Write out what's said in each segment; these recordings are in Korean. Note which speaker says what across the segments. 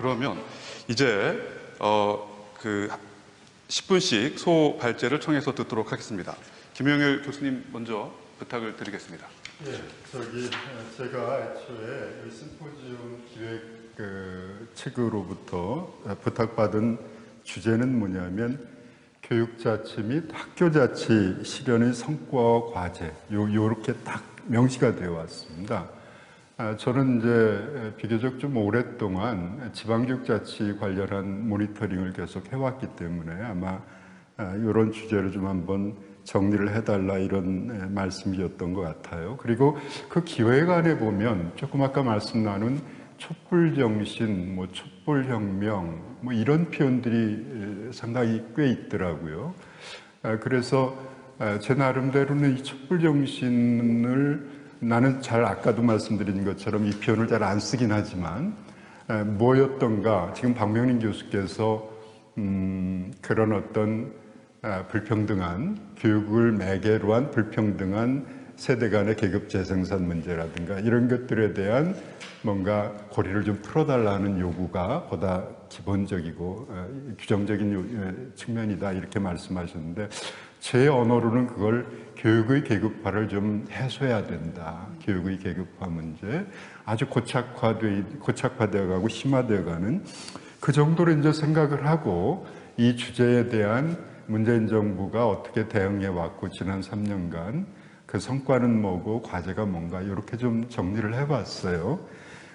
Speaker 1: 그러면 이제 그 10분씩 소발제를 청해서 듣도록 하겠습니다. 김영일 교수님 먼저 부탁을 드리겠습니다.
Speaker 2: 예, 제가 애초에 이 심포지움 기획 측으로부터 부탁받은 주제는 뭐냐면 교육자치 및 학교자치 실현의 성과와 과제, 요렇게 딱 명시가 되어 왔습니다. 저는 이제 비교적 좀 오랫동안 지방교육자치 관련한 모니터링을 계속 해왔기 때문에 아마 이런 주제를 좀 한번 정리를 해달라 이런 말씀이었던 것 같아요. 그리고 그 기획안에 보면 조금 아까 말씀 나눈 촛불정신, 촛불혁명 이런 표현들이 상당히 꽤 있더라고요. 그래서 제 나름대로는 이 촛불정신을 나는 잘 아까도 말씀드린 것처럼 이 표현을 잘 안 쓰긴 하지만 뭐였던가 지금 박명린 교수께서 그런 어떤 불평등한 교육을 매개로 한 불평등한 세대 간의 계급 재생산 문제라든가 이런 것들에 대한 뭔가 고리를 좀 풀어달라는 요구가 보다 기본적이고 규정적인 측면이다 이렇게 말씀하셨는데 제 언어로는 그걸 교육의 계급화를 좀 해소해야 된다. 교육의 계급화 문제 아주 고착화되어 가고 심화되어 가는 그 정도로 이제 생각을 하고 이 주제에 대한 문재인 정부가 어떻게 대응해 왔고 지난 3년간 그 성과는 뭐고 과제가 뭔가 이렇게 좀 정리를 해봤어요.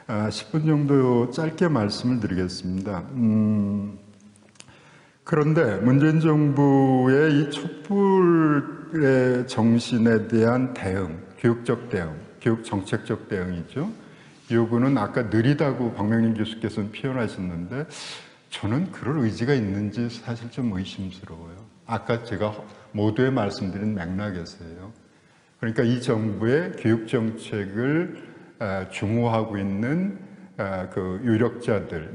Speaker 2: 10분 정도 짧게 말씀을 드리겠습니다. 그런데 문재인 정부의 이 촛불의 정신에 대한 대응, 교육적 대응, 교육 정책적 대응이죠. 요구는 아까 느리다고 박명린 교수께서는 표현하셨는데 저는 그럴 의지가 있는지 사실 좀 의심스러워요. 아까 제가 모두에 말씀드린 맥락에서요. 그러니까 이 정부의 교육 정책을 중호하고 있는 그 유력자들,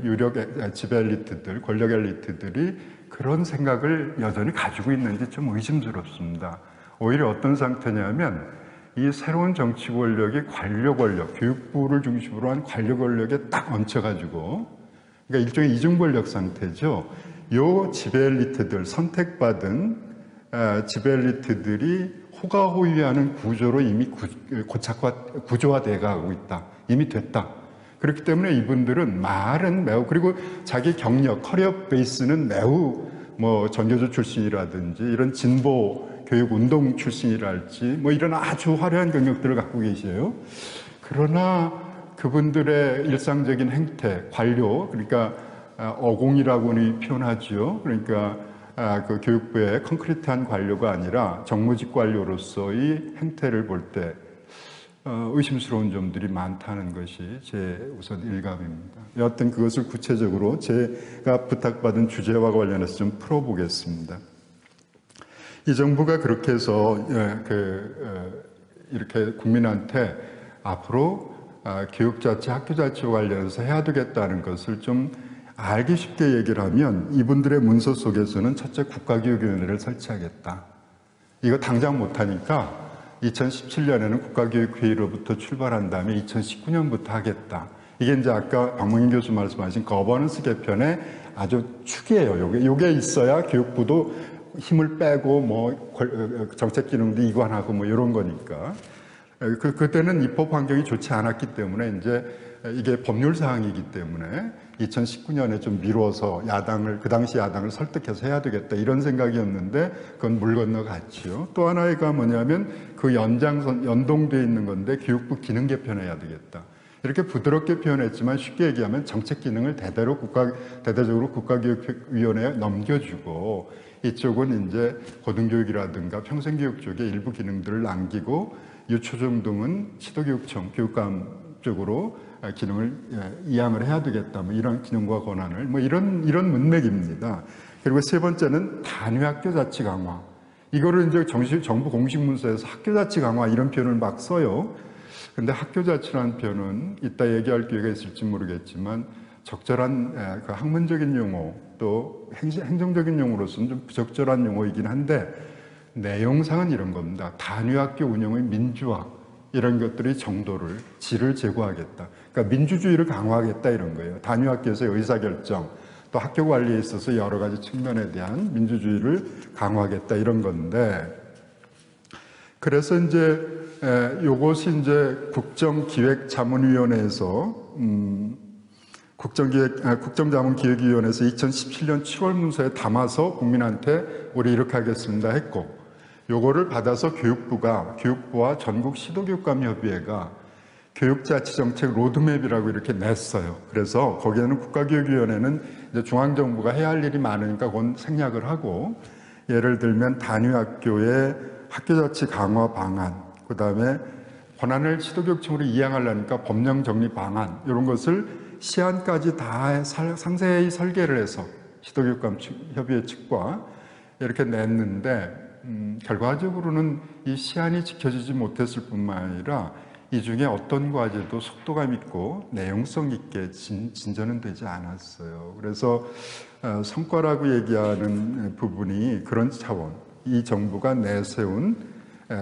Speaker 2: 지배 엘리트들, 권력 엘리트들이 그런 생각을 여전히 가지고 있는지 좀 의심스럽습니다. 오히려 어떤 상태냐면 이 새로운 정치 권력이 관료 권력, 교육부를 중심으로 한 관료 권력에 딱 얹혀가지고 그러니까 일종의 이중 권력 상태죠. 요 지배 엘리트들, 선택받은 지배 엘리트들이 호가호위하는 구조로 이미 구조화되어 가고 있다. 이미 됐다. 그렇기 때문에 이분들은 말은 매우 그리고 자기 경력, 커리어 베이스는 매우 전교조 출신이라든지 이런 진보 교육 운동 출신이랄지 이런 아주 화려한 경력들을 갖고 계세요. 그러나 그분들의 일상적인 행태, 관료, 그러니까 어공이라고는 표현하죠. 그러니까 그 교육부의 콘크리트한 관료가 아니라 정무직 관료로서의 행태를 볼 때 의심스러운 점들이 많다는 것이 제 우선 일감입니다. 여하튼 그것을 구체적으로 제가 부탁받은 주제와 관련해서 좀 풀어보겠습니다. 이 정부가 그렇게 해서 이렇게 국민한테 앞으로 교육자치, 학교자치와 관련해서 해야 되겠다는 것을 좀 알기 쉽게 얘기를 하면 이분들의 문서 속에서는 첫째 국가교육위원회를 설치하겠다. 이거 당장 못하니까 2017년에는 국가교육회의로부터 출발한 다음에 2019년부터 하겠다. 이게 이제 아까 박명인 교수 말씀하신 거버넌스 개편의 아주 축이에요. 요게 있어야 교육부도 힘을 빼고 정책 기능도 이관하고 이런 거니까. 그때는 입법 환경이 좋지 않았기 때문에 이제 이게 법률 사항이기 때문에 2019년에 좀 미뤄서 그 당시 야당을 설득해서 해야 되겠다 이런 생각이었는데 그건 물 건너갔지요. 또 하나가 뭐냐면 그 연동되어 있는 건데 교육부 기능 개편해야 되겠다. 이렇게 부드럽게 표현했지만 쉽게 얘기하면 정책 기능을 대대적으로 국가교육위원회에 넘겨주고 이쪽은 이제 고등교육이라든가 평생교육 쪽에 일부 기능들을 남기고 유초중등은 시도교육청, 교육감 쪽으로 기능을 이양을 해야 되겠다. 이런 기능과 권한을 이런 문맥입니다. 그리고 세 번째는 단위학교 자치 강화. 이거를 이제 정부 공식 문서에서 학교 자치 강화 이런 표현을 막 써요. 근데 학교 자치라는 표현은 이따 얘기할 기회가 있을지 모르겠지만 적절한 그 학문적인 용어 또 행정적인 용어로서는 좀 부적절한 용어이긴 한데 내용상은 이런 겁니다. 단위학교 운영의 민주화. 이런 것들이 정도를, 질을 제고하겠다. 그러니까 민주주의를 강화하겠다 이런 거예요. 단위학교에서의 의사결정, 또 학교 관리에 있어서 여러 가지 측면에 대한 민주주의를 강화하겠다 이런 건데, 그래서 이제 요것이 이제 국정기획자문위원회에서 국정자문기획위원회에서 2017년 7월 문서에 담아서 국민한테 우리 이렇게 하겠습니다 했고, 요거를 받아서 교육부와 전국 시도교육감협의회가 교육자치정책 로드맵이라고 이렇게 냈어요. 그래서 거기에는 국가교육위원회는 이제 중앙정부가 해야 할 일이 많으니까 그건 생략을 하고, 예를 들면 단위학교의 학교자치 강화 방안, 그 다음에 권한을 시도교육청으로 이양하려니까 법령 정리 방안, 이런 것을 시안까지 다 상세히 설계를 해서 시도교육감협의회 측과 이렇게 냈는데, 결과적으로는 이 시안이 지켜지지 못했을 뿐만 아니라 이 중에 어떤 과제도 속도감 있고 내용성 있게 진전은 되지 않았어요. 그래서 성과라고 얘기하는 부분이 그런 차원, 이 정부가 내세운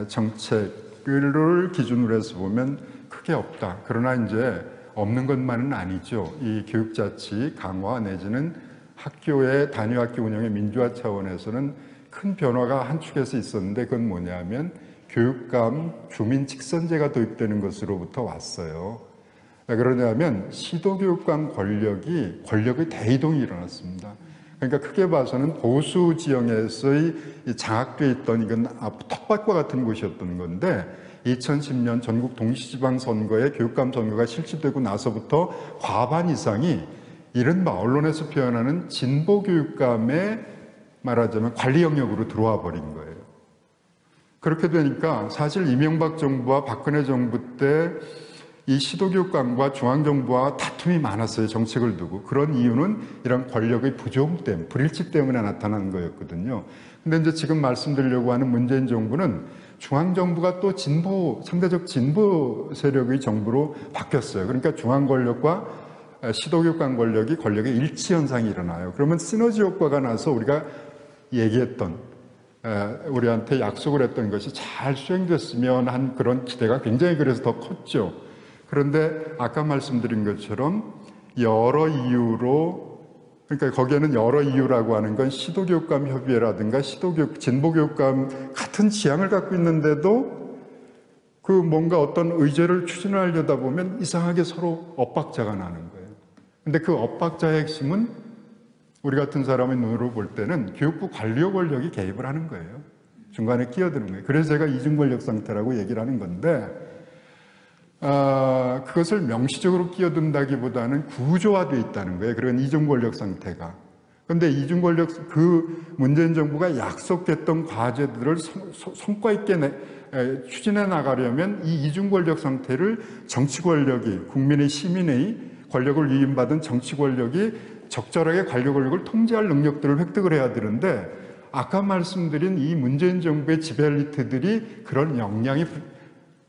Speaker 2: 정책을 기준으로 해서 보면 크게 없다. 그러나 이제 없는 것만은 아니죠. 이 교육자치 강화 내지는 학교의 단위학교 운영의 민주화 차원에서는 큰 변화가 한 축에서 있었는데, 그건 뭐냐면 교육감 주민 직선제가 도입되는 것으로부터 왔어요. 왜 그러냐면 시도교육감 권력의 대이동이 일어났습니다. 그러니까 크게 봐서는 보수 지형에서의 장악되어 있던, 이건 텃밭과 같은 곳이었던 건데, 2010년 전국 동시지방선거에 교육감 선거가 실시되고 나서부터 과반 이상이 이른바 언론에서 표현하는 진보교육감의 말하자면 관리 영역으로 들어와 버린 거예요. 그렇게 되니까 사실 이명박 정부와 박근혜 정부 때 이 시도교육감과 중앙정부와 다툼이 많았어요. 정책을 두고. 그런 이유는 이런 권력의 부조음 때문에, 불일치 때문에 나타난 거였거든요. 근데 이제 지금 말씀드리려고 하는 문재인 정부는 중앙정부가 또 상대적 진보 세력의 정부로 바뀌었어요. 그러니까 중앙 권력과 시도교육감 권력의 일치 현상이 일어나요. 그러면 시너지 효과가 나서 우리가 얘기했던, 우리한테 약속을 했던 것이 잘 수행됐으면 한 그런 기대가 굉장히 그래서 더 컸죠. 그런데 아까 말씀드린 것처럼 여러 이유로, 그러니까 거기에는 여러 이유라고 하는 건 시도교육감 협의회라든가 진보교육감 같은 지향을 갖고 있는데도 그 뭔가 어떤 의제를 추진하려다 보면 이상하게 서로 엇박자가 나는 거예요. 근데 그 엇박자의 핵심은 우리 같은 사람의 눈으로 볼 때는 교육부 관리호 권력이 개입을 하는 거예요. 중간에 끼어드는 거예요. 그래서 제가 이중권력 상태라고 얘기를 하는 건데, 그것을 명시적으로 끼어든다기보다는 구조화되어 있다는 거예요. 그러니까 이중권력 상태가. 그런데 문재인 정부가 약속했던 과제들을 성과 있게 추진해 나가려면 이 이중권력 상태를 정치 권력이, 국민의 시민의 권력을 위임받은 정치 권력이 적절하게 관료 권력을 통제할 능력들을 획득을 해야 되는데, 아까 말씀드린 이 문재인 정부의 지배 엘리트들이 그런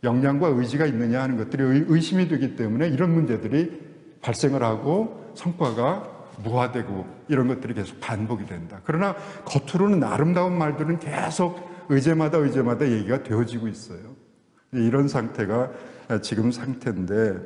Speaker 2: 역량과 의지가 있느냐 하는 것들이 의심이 되기 때문에 이런 문제들이 발생을 하고 성과가 무화되고 이런 것들이 계속 반복이 된다. 그러나 겉으로는 아름다운 말들은 계속 의제마다 얘기가 되어지고 있어요. 이런 상태가 지금 상태인데,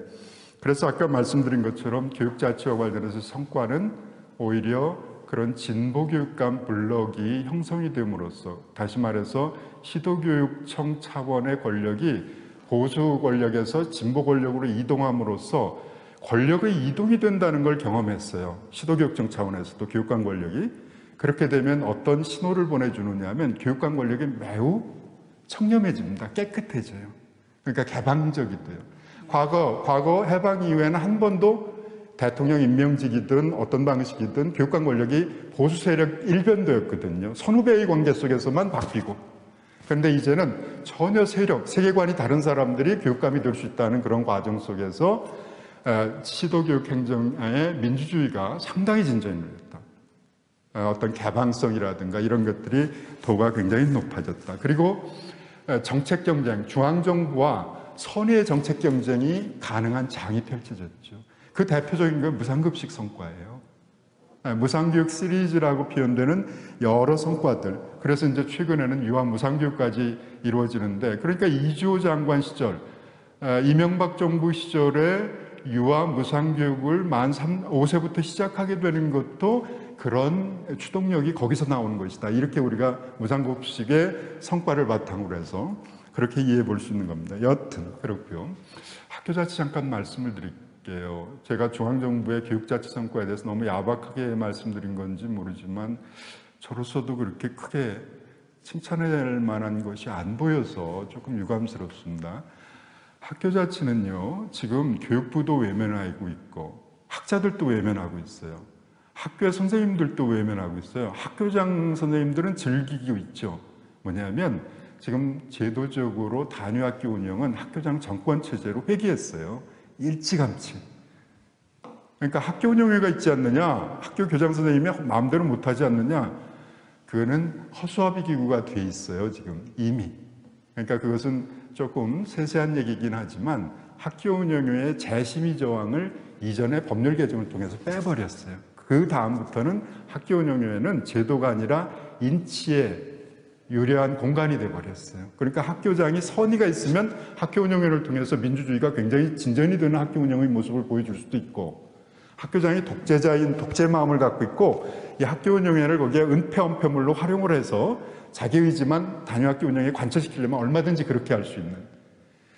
Speaker 2: 그래서 아까 말씀드린 것처럼 교육자치와 관련해서 성과는 오히려 그런 진보교육감 블록이 형성이 됨으로써, 다시 말해서 시도교육청 차원의 권력이 보수 권력에서 진보 권력으로 이동함으로써 권력의 이동이 된다는 걸 경험했어요. 시도교육청 차원에서도 교육감 권력이. 그렇게 되면 어떤 신호를 보내주느냐 하면 교육감 권력이 매우 청렴해집니다. 깨끗해져요. 그러니까 개방적이 돼요. 과거 해방 이후에는 한 번도 대통령 임명직이든 어떤 방식이든 교육감 권력이 보수 세력 일변도였거든요. 선후배의 관계 속에서만 바뀌고. 그런데 이제는 전혀 세계관이 다른 사람들이 교육감이 될 수 있다는 그런 과정 속에서 시도교육 행정의 민주주의가 상당히 진전이 됐다. 어떤 개방성이라든가 이런 것들이 도가 굉장히 높아졌다. 그리고 정책 경쟁, 중앙정부와 선의의 정책 경쟁이 가능한 장이 펼쳐졌죠. 그 대표적인 건 무상급식 성과예요. 무상교육 시리즈라고 표현되는 여러 성과들. 그래서 이제 최근에는 유아 무상교육까지 이루어지는데, 그러니까 이주호 장관 시절 이명박 정부 시절에 유아 무상교육을 만 5세부터 시작하게 되는 것도 그런 추동력이 거기서 나오는 것이다. 이렇게 우리가 무상급식의 성과를 바탕으로 해서 그렇게 이해해 볼 수 있는 겁니다. 여튼 그렇고요. 학교자치 잠깐 말씀을 드릴게요. 제가 중앙정부의 교육자치 성과에 대해서 너무 야박하게 말씀드린 건지 모르지만 저로서도 그렇게 크게 칭찬할 만한 것이 안 보여서 조금 유감스럽습니다. 학교자치는요, 지금 교육부도 외면하고 있고 학자들도 외면하고 있어요. 학교의 선생님들도 외면하고 있어요. 학교장 선생님들은 즐기고 있죠. 뭐냐면 지금 제도적으로 단위학교 운영은 학교장 정권체제로 회귀했어요. 일찌감치. 그러니까 학교 운영회가 있지 않느냐, 학교 교장 선생님이 마음대로 못하지 않느냐, 그거는 허수아비 기구가 돼 있어요, 지금 이미. 그러니까 그것은 조금 세세한 얘기긴 하지만 학교 운영위의 재심의 조항을 이전에 법률 개정을 통해서 빼버렸어요. 그 다음부터는 학교 운영위는 제도가 아니라 인치에 유려한 공간이 돼버렸어요. 그러니까 학교장이 선의가 있으면 학교 운영위를 통해서 민주주의가 굉장히 진전이 되는 학교 운영의 모습을 보여줄 수도 있고, 학교장이 독재자인 독재 마음을 갖고 있고 이 학교 운영위를 거기에 은폐언폐물로 활용을 해서 자기 의지만 단위학교 운영에 관철시키려면 얼마든지 그렇게 할 수 있는.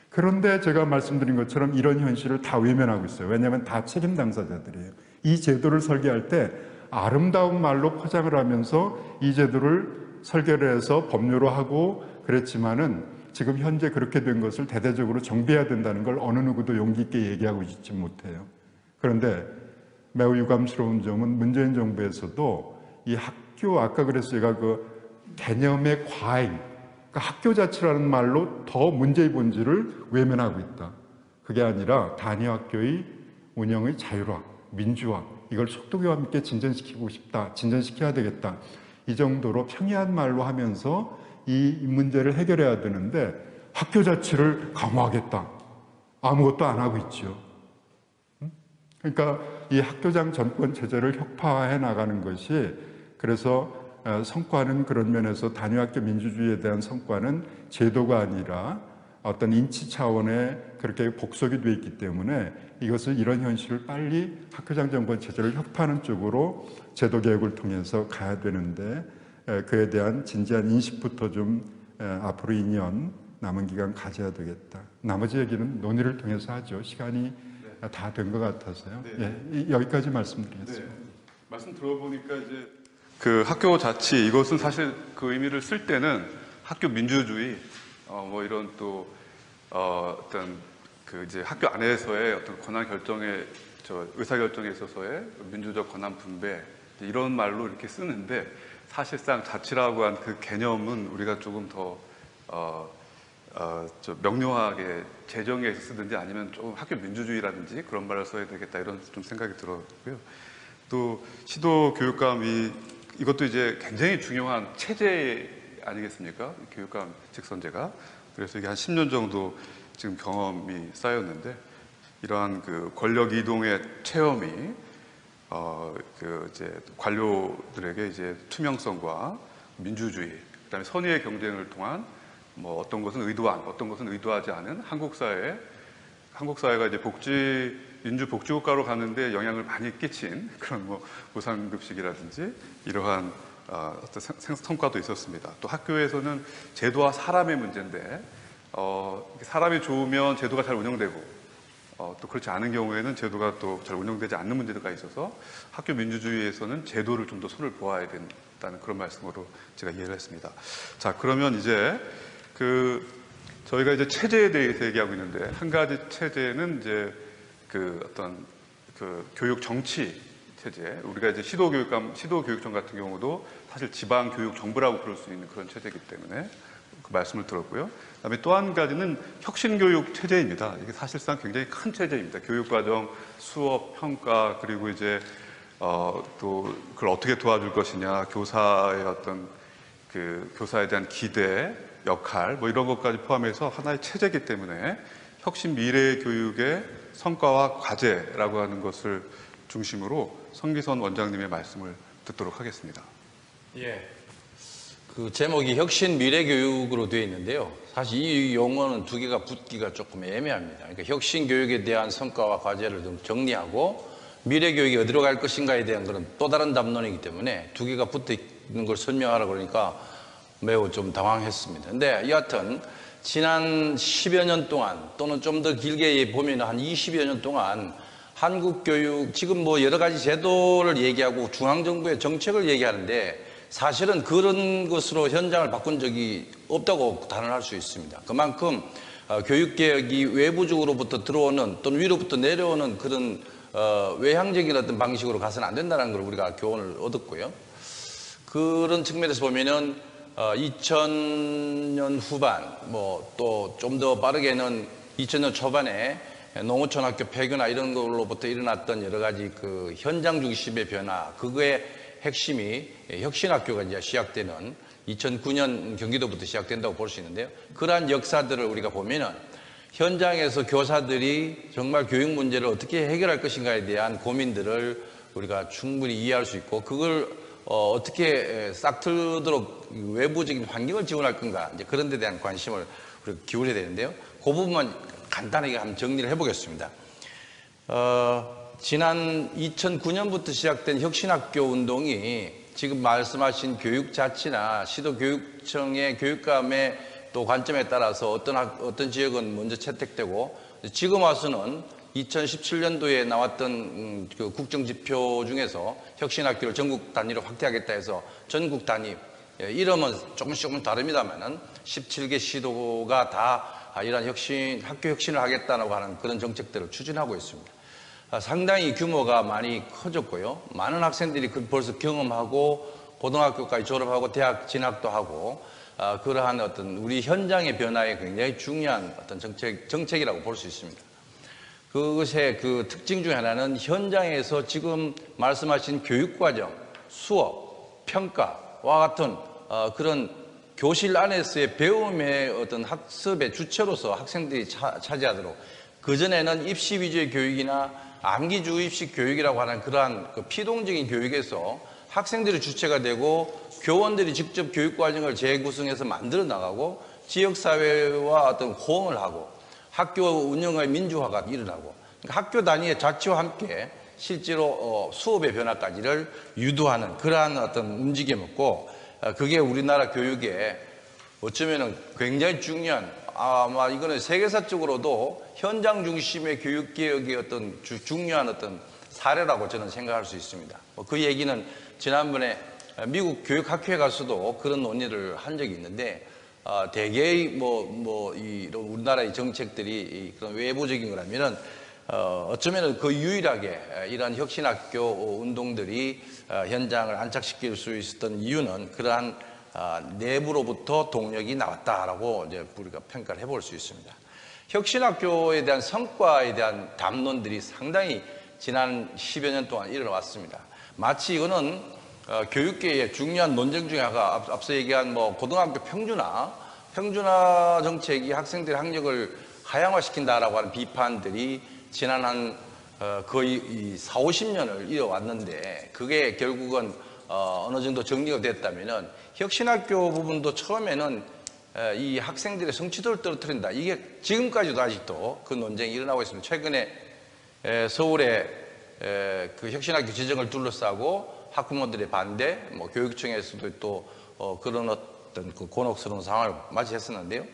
Speaker 2: 그런데 제가 말씀드린 것처럼 이런 현실을 다 외면하고 있어요. 왜냐하면 다 책임 당사자들이에요. 이 제도를 설계할 때 아름다운 말로 포장을 하면서 이 제도를 설계를 해서 법률화하고 그랬지만은 지금 현재 그렇게 된 것을 대대적으로 정비해야 된다는 걸 어느 누구도 용기 있게 얘기하고 있지 못해요. 그런데 매우 유감스러운 점은 문재인 정부에서도 이 학교, 아까 그래서 제가 그 개념의 과잉, 그러니까 학교 자치라는 말로 더 문제의 본질을 외면하고 있다. 그게 아니라 단위학교의 운영의 자율화, 민주화, 이걸 속도와 함께 진전시키고 싶다, 진전시켜야 되겠다. 이 정도로 평이한 말로 하면서 이 문제를 해결해야 되는데 학교 자치를 강화하겠다. 아무것도 안 하고 있죠. 그러니까 이 학교장 전권 체제를 혁파해 나가는 것이, 그래서 성과는 그런 면에서 단위학교 민주주의에 대한 성과는 제도가 아니라 어떤 인치 차원에 그렇게 복속이 되어 있기 때문에 이것을, 이런 현실을 빨리 학교장 정권 체제를 혁파하는 쪽으로 제도 개혁을 통해서 가야 되는데 그에 대한 진지한 인식부터 좀 앞으로 2년 남은 기간 가져야 되겠다. 나머지 얘기는 논의를 통해서 하죠. 시간이 다 된 것 같아서요.
Speaker 1: 네.
Speaker 2: 예, 여기까지 말씀드리겠습니다.
Speaker 1: 네. 말씀 들어보니까 이제 그 학교 자치, 이것은 사실 그 의미를 쓸 때는 학교 민주주의, 뭐 이런 또 어떤 그 이제 학교 안에서의 어떤 권한 결정에, 의사 결정에 있어서의 민주적 권한 분배, 이런 말로 이렇게 쓰는데 사실상 자치라고 한 그 개념은 우리가 조금 더 명료하게 재정에서 쓰든지 아니면 좀 학교 민주주의라든지 그런 말을 써야 되겠다, 이런 좀 생각이 들었고요. 또 시도 교육감이, 이것도 이제 굉장히 중요한 체제 아니겠습니까? 교육감 직선제가. 그래서 이게 한 10년 정도 지금 경험이 쌓였는데, 이러한 그 권력 이동의 체험이 그 이제 관료들에게 이제 투명성과 민주주의, 그다음에 선의의 경쟁을 통한 뭐 어떤 것은 의도한, 어떤 것은 의도하지 않은 한국 사회가 이제 민주복지국가로 가는데 영향을 많이 끼친 그런 뭐 무상급식이라든지 이러한 어떤 성과도 있었습니다. 또 학교에서는 제도와 사람의 문제인데, 사람이 좋으면 제도가 잘 운영되고, 또 그렇지 않은 경우에는 제도가 또 잘 운영되지 않는 문제가 있어서 학교 민주주의에서는 제도를 좀 더 손을 보아야 된다는 그런 말씀으로 제가 이해를 했습니다. 자, 그러면 이제 저희가 이제 체제에 대해서 얘기하고 있는데, 한 가지 체제는 이제 어떤 교육 정치 체제, 우리가 이제 시도교육청 같은 경우도 사실 지방교육정부라고 부를 수 있는 그런 체제이기 때문에 그 말씀을 들었고요. 그다음에 또 한 가지는 혁신교육 체제입니다. 이게 사실상 굉장히 큰 체제입니다. 교육과정, 수업, 평가, 그리고 이제 또 그걸 어떻게 도와줄 것이냐, 교사의 어떤 교사에 대한 기대, 역할, 뭐 이런 것까지 포함해서 하나의 체제이기 때문에 혁신 미래 교육의 성과와 과제라고 하는 것을 중심으로 성기선 원장님의 말씀을 듣도록 하겠습니다.
Speaker 3: 예. 그 제목이 혁신 미래 교육으로 되어 있는데요. 사실 이 용어는 두 개가 붙기가 조금 애매합니다. 그러니까 혁신 교육에 대한 성과와 과제를 좀 정리하고 미래 교육이 어디로 갈 것인가에 대한 그런 또 다른 담론이기 때문에 두 개가 붙어 있는 걸 설명하라 그러니까 매우 좀 당황했습니다. 근데 여하튼 지난 10여 년 동안 또는 좀 더 길게 보면 한 20여 년 동안 한국 교육 지금 뭐 여러 가지 제도를 얘기하고 중앙정부의 정책을 얘기하는데 사실은 그런 것으로 현장을 바꾼 적이 없다고 단언할 수 있습니다. 그만큼 교육개혁이 외부적으로부터 들어오는 또는 위로부터 내려오는 그런 외향적인 어떤 방식으로 가서는 안 된다는 걸 우리가 교훈을 얻었고요. 그런 측면에서 보면은 2000년 후반 뭐 또 좀 더 빠르게는 2000년 초반에 농어촌학교 폐교나 이런 걸로부터 일어났던 여러 가지 그 현장 중심의 변화, 그거의 핵심이 혁신학교가 이제 시작되는 2009년 경기도부터 시작된다고 볼 수 있는데요. 그러한 역사들을 우리가 보면은 현장에서 교사들이 정말 교육 문제를 어떻게 해결할 것인가에 대한 고민들을 우리가 충분히 이해할 수 있고 그걸 어떻게 싹 틀도록 외부적인 환경을 지원할 건가 이제 그런 데 대한 관심을 우리가 기울여야 되는데요. 그 부분만 간단하게 한번 정리를 해보겠습니다. 지난 2009년부터 시작된 혁신학교 운동이 지금 말씀하신 교육자치나 시도교육청의 교육감의 또 관점에 따라서 어떤 지역은 먼저 채택되고 지금 와서는 2017년도에 나왔던 그 국정지표 중에서 혁신학교를 전국 단위로 확대하겠다 해서 전국 단위, 이름은 조금씩 다릅니다만은 17개 시도가 다 이런 학교 혁신을 하겠다고 하는 그런 정책들을 추진하고 있습니다. 상당히 규모가 많이 커졌고요. 많은 학생들이 벌써 경험하고 고등학교까지 졸업하고 대학 진학도 하고 그러한 어떤 우리 현장의 변화에 굉장히 중요한 어떤 정책이라고 볼 수 있습니다. 그것의 그 특징 중 하나는 현장에서 지금 말씀하신 교육과정, 수업, 평가와 같은 그런 교실 안에서의 배움의 어떤 학습의 주체로서 학생들이 차지하도록 그전에는 입시 위주의 교육이나 암기 주입식 교육이라고 하는 그러한 그 피동적인 교육에서 학생들이 주체가 되고 교원들이 직접 교육과정을 재구성해서 만들어 나가고 지역사회와 어떤 호응을 하고 학교 운영의 민주화가 일어나고 그러니까 학교 단위의 자치와 함께 실제로 수업의 변화까지를 유도하는 그러한 어떤 움직임이었고 그게 우리나라 교육에 어쩌면 굉장히 중요한 아마 이거는 세계사적으로도 현장 중심의 교육개혁의 어떤 중요한 어떤 사례라고 저는 생각할 수 있습니다. 그 얘기는 지난번에 미국 교육학회에 가서도 그런 논의를 한 적이 있는데 대개의 우리나라의 정책들이 그런 외부적인 거라면은 어쩌면 그 유일하게 이러한 혁신학교 운동들이 현장을 안착시킬 수 있었던 이유는 그러한 내부로부터 동력이 나왔다라고 이제 우리가 평가를 해볼 수 있습니다. 혁신학교에 대한 성과에 대한 담론들이 상당히 지난 10여 년 동안 일어났습니다. 마치 이거는 교육계의 중요한 논쟁 중에 하나가 앞서 얘기한 고등학교 평준화 정책이 학생들의 학력을 하향화시킨다라고 하는 비판들이 지난 한 거의 4, 50년을 이어왔는데 그게 결국은 어느 정도 정리가 됐다면은 혁신학교 부분도 처음에는 이 학생들의 성취도를 떨어뜨린다. 이게 지금까지도 아직도 그 논쟁이 일어나고 있습니다. 최근에 서울에 그 혁신학교 지정을 둘러싸고 학부모들의 반대, 교육청에서도 또 그런 어떤 그 곤혹스러운 상황을 맞이했었는데요.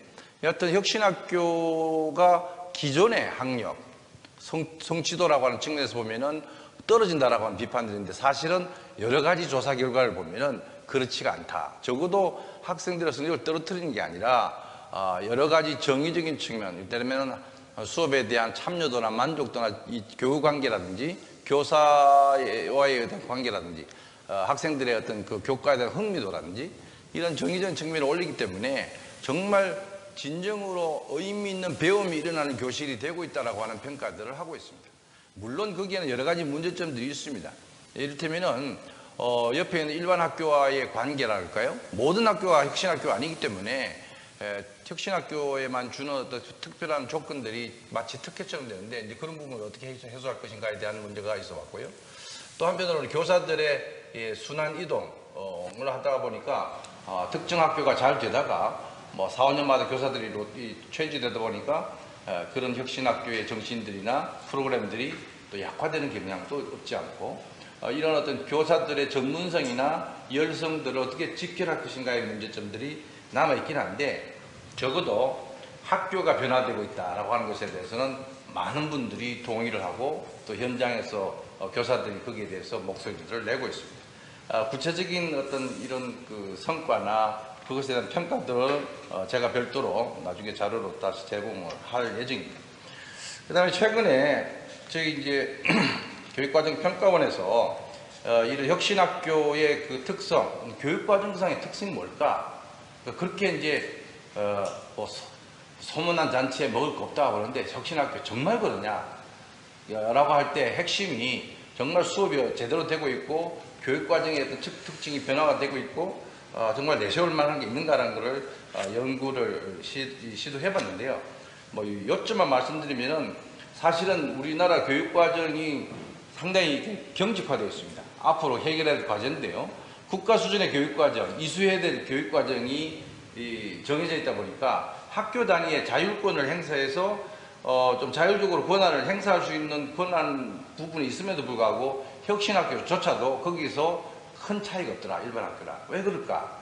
Speaker 3: 여하튼 혁신학교가 기존의 학력, 성취도라고 하는 측면에서 보면은 떨어진다라고 하는 비판들인데 사실은 여러 가지 조사 결과를 보면은 그렇지가 않다. 적어도 학생들의 성적을 떨어뜨리는 게 아니라 여러 가지 정의적인 측면, 예를 수업에 대한 참여도나 만족도나 이 교육 관계라든지 교사와의 어떤 관계라든지 학생들의 어떤 그 교과에 대한 흥미도라든지 이런 정의적인 측면을 올리기 때문에 정말 진정으로 의미 있는 배움이 일어나는 교실이 되고 있다고 하는 평가들을 하고 있습니다. 물론 거기에는 여러 가지 문제점들이 있습니다. 이를테면은 옆에 있는 일반 학교와의 관계랄까요? 모든 학교가 혁신학교가 아니기 때문에 혁신학교에만 주는 어떤 특별한 조건들이 마치 특혜처럼 되는데 이제 그런 부분을 어떻게 해소할 것인가에 대한 문제가 있어 왔고요. 또 한편으로는 교사들의 순환 이동을 하다 보니까 특정 학교가 잘 되다가 뭐 4, 5년마다 교사들이 체인지되다 보니까 그런 혁신학교의 정신들이나 프로그램들이 또 약화되는 경향도 없지 않고 이런 어떤 교사들의 전문성이나 열성들을 어떻게 지켜할 것인가의 문제점들이 남아있긴 한데 적어도 학교가 변화되고 있다라고 하는 것에 대해서는 많은 분들이 동의를 하고 또 현장에서 교사들이 거기에 대해서 목소리를 내고 있습니다. 구체적인 어떤 이런 그 성과나 그것에 대한 평가들을 제가 별도로 나중에 자료로 다시 제공을 할 예정입니다. 그 다음에 최근에 저희 이제 교육과정평가원에서 이런 혁신학교의 그 특성, 교육과정상의 특성이 뭘까? 그렇게 이제 뭐 소문난 잔치에 먹을 거 없다고 그러는데 혁신학교 정말 그러냐? 라고 할 때 핵심이 정말 수업이 제대로 되고 있고 교육과정의 어떤 특징이 변화가 되고 있고 정말 내세울 만한 게 있는가라는 것을 연구를 시도해봤는데요. 뭐 요점만 말씀드리면은 사실은 우리나라 교육과정이 상당히 경직화되어 있습니다. 앞으로 해결해야 될 과제인데요. 국가 수준의 교육과정, 이수해야 될 교육과정이 정해져 있다 보니까 학교 단위의 자율권을 행사해서 좀 자율적으로 권한을 행사할 수 있는 권한 부분이 있음에도 불구하고 혁신학교조차도 거기서 큰 차이가 없더라, 일반 학교랑. 왜 그럴까?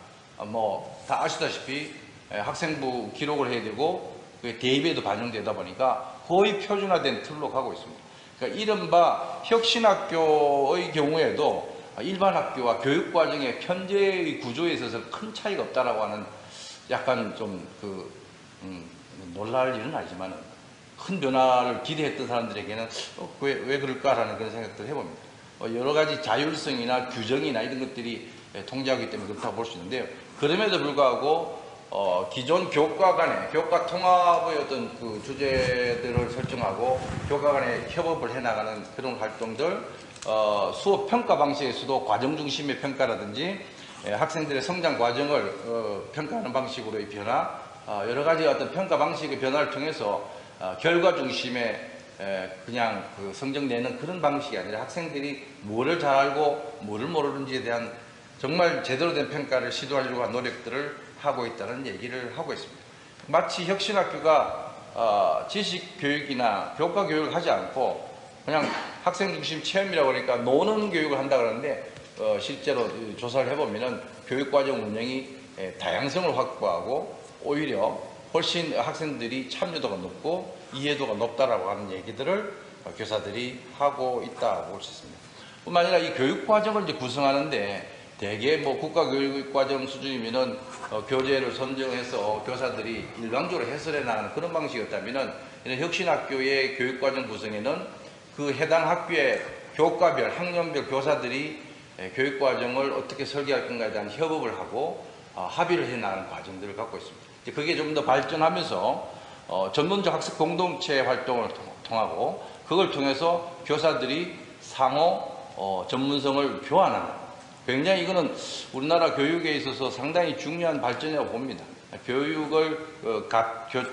Speaker 3: 뭐 다 아시다시피 학생부 기록을 해야 되고 대입에도 반영되다 보니까 거의 표준화된 틀로 가고 있습니다. 그러니까 이른바 혁신학교의 경우에도 일반 학교와 교육과정의 현재의 구조에 있어서 큰 차이가 없다라고 하는 약간 좀 놀랄 일은 아니지만 큰 변화를 기대했던 사람들에게는 왜 그럴까라는 그런 생각들을 해봅니다. 여러 가지 자율성이나 규정이나 이런 것들이 통제하기 때문에 그렇다고 볼 수 있는데요. 그럼에도 불구하고 기존 교과 간의 교과 통합의 어떤 그 주제들을 설정하고 교과 간의 협업을 해나가는 그런 활동들, 수업 평가 방식에서도 과정 중심의 평가라든지 학생들의 성장 과정을 평가하는 방식으로의 변화, 여러 가지 어떤 평가 방식의 변화를 통해서 결과 중심의 그냥 그 성적 내는 그런 방식이 아니라 학생들이 뭐를 잘 알고 뭐를 모르는지에 대한 정말 제대로 된 평가를 시도하려고 하는 노력들을 하고 있다는 얘기를 하고 있습니다. 마치 혁신학교가 지식교육이나 교과교육을 하지 않고 그냥 학생 중심 체험이라고 그러니까 노는 교육을 한다 그러는데 실제로 조사를 해보면은 교육과정 운영이 다양성을 확보하고 오히려 훨씬 학생들이 참여도가 높고 이해도가 높다라고 하는 얘기들을 교사들이 하고 있다고 볼 수 있습니다. 뿐만 아니라 이 교육과정을 이제 구성하는데 대개 뭐 국가교육과정 수준이면은 교재를 선정해서 교사들이 일방적으로 해설해 나가는 그런 방식이었다면은 이런 혁신학교의 교육과정 구성에는 그 해당 학교의 교과별, 학년별 교사들이 교육과정을 어떻게 설계할 건가에 대한 협업을 하고 합의를 해 나가는 과정들을 갖고 있습니다. 그게 좀 더 발전하면서 전문적 학습 공동체 활동을 통하고 그걸 통해서 교사들이 상호 전문성을 교환하는 굉장히 이거는 우리나라 교육에 있어서 상당히 중요한 발전이라고 봅니다. 교육을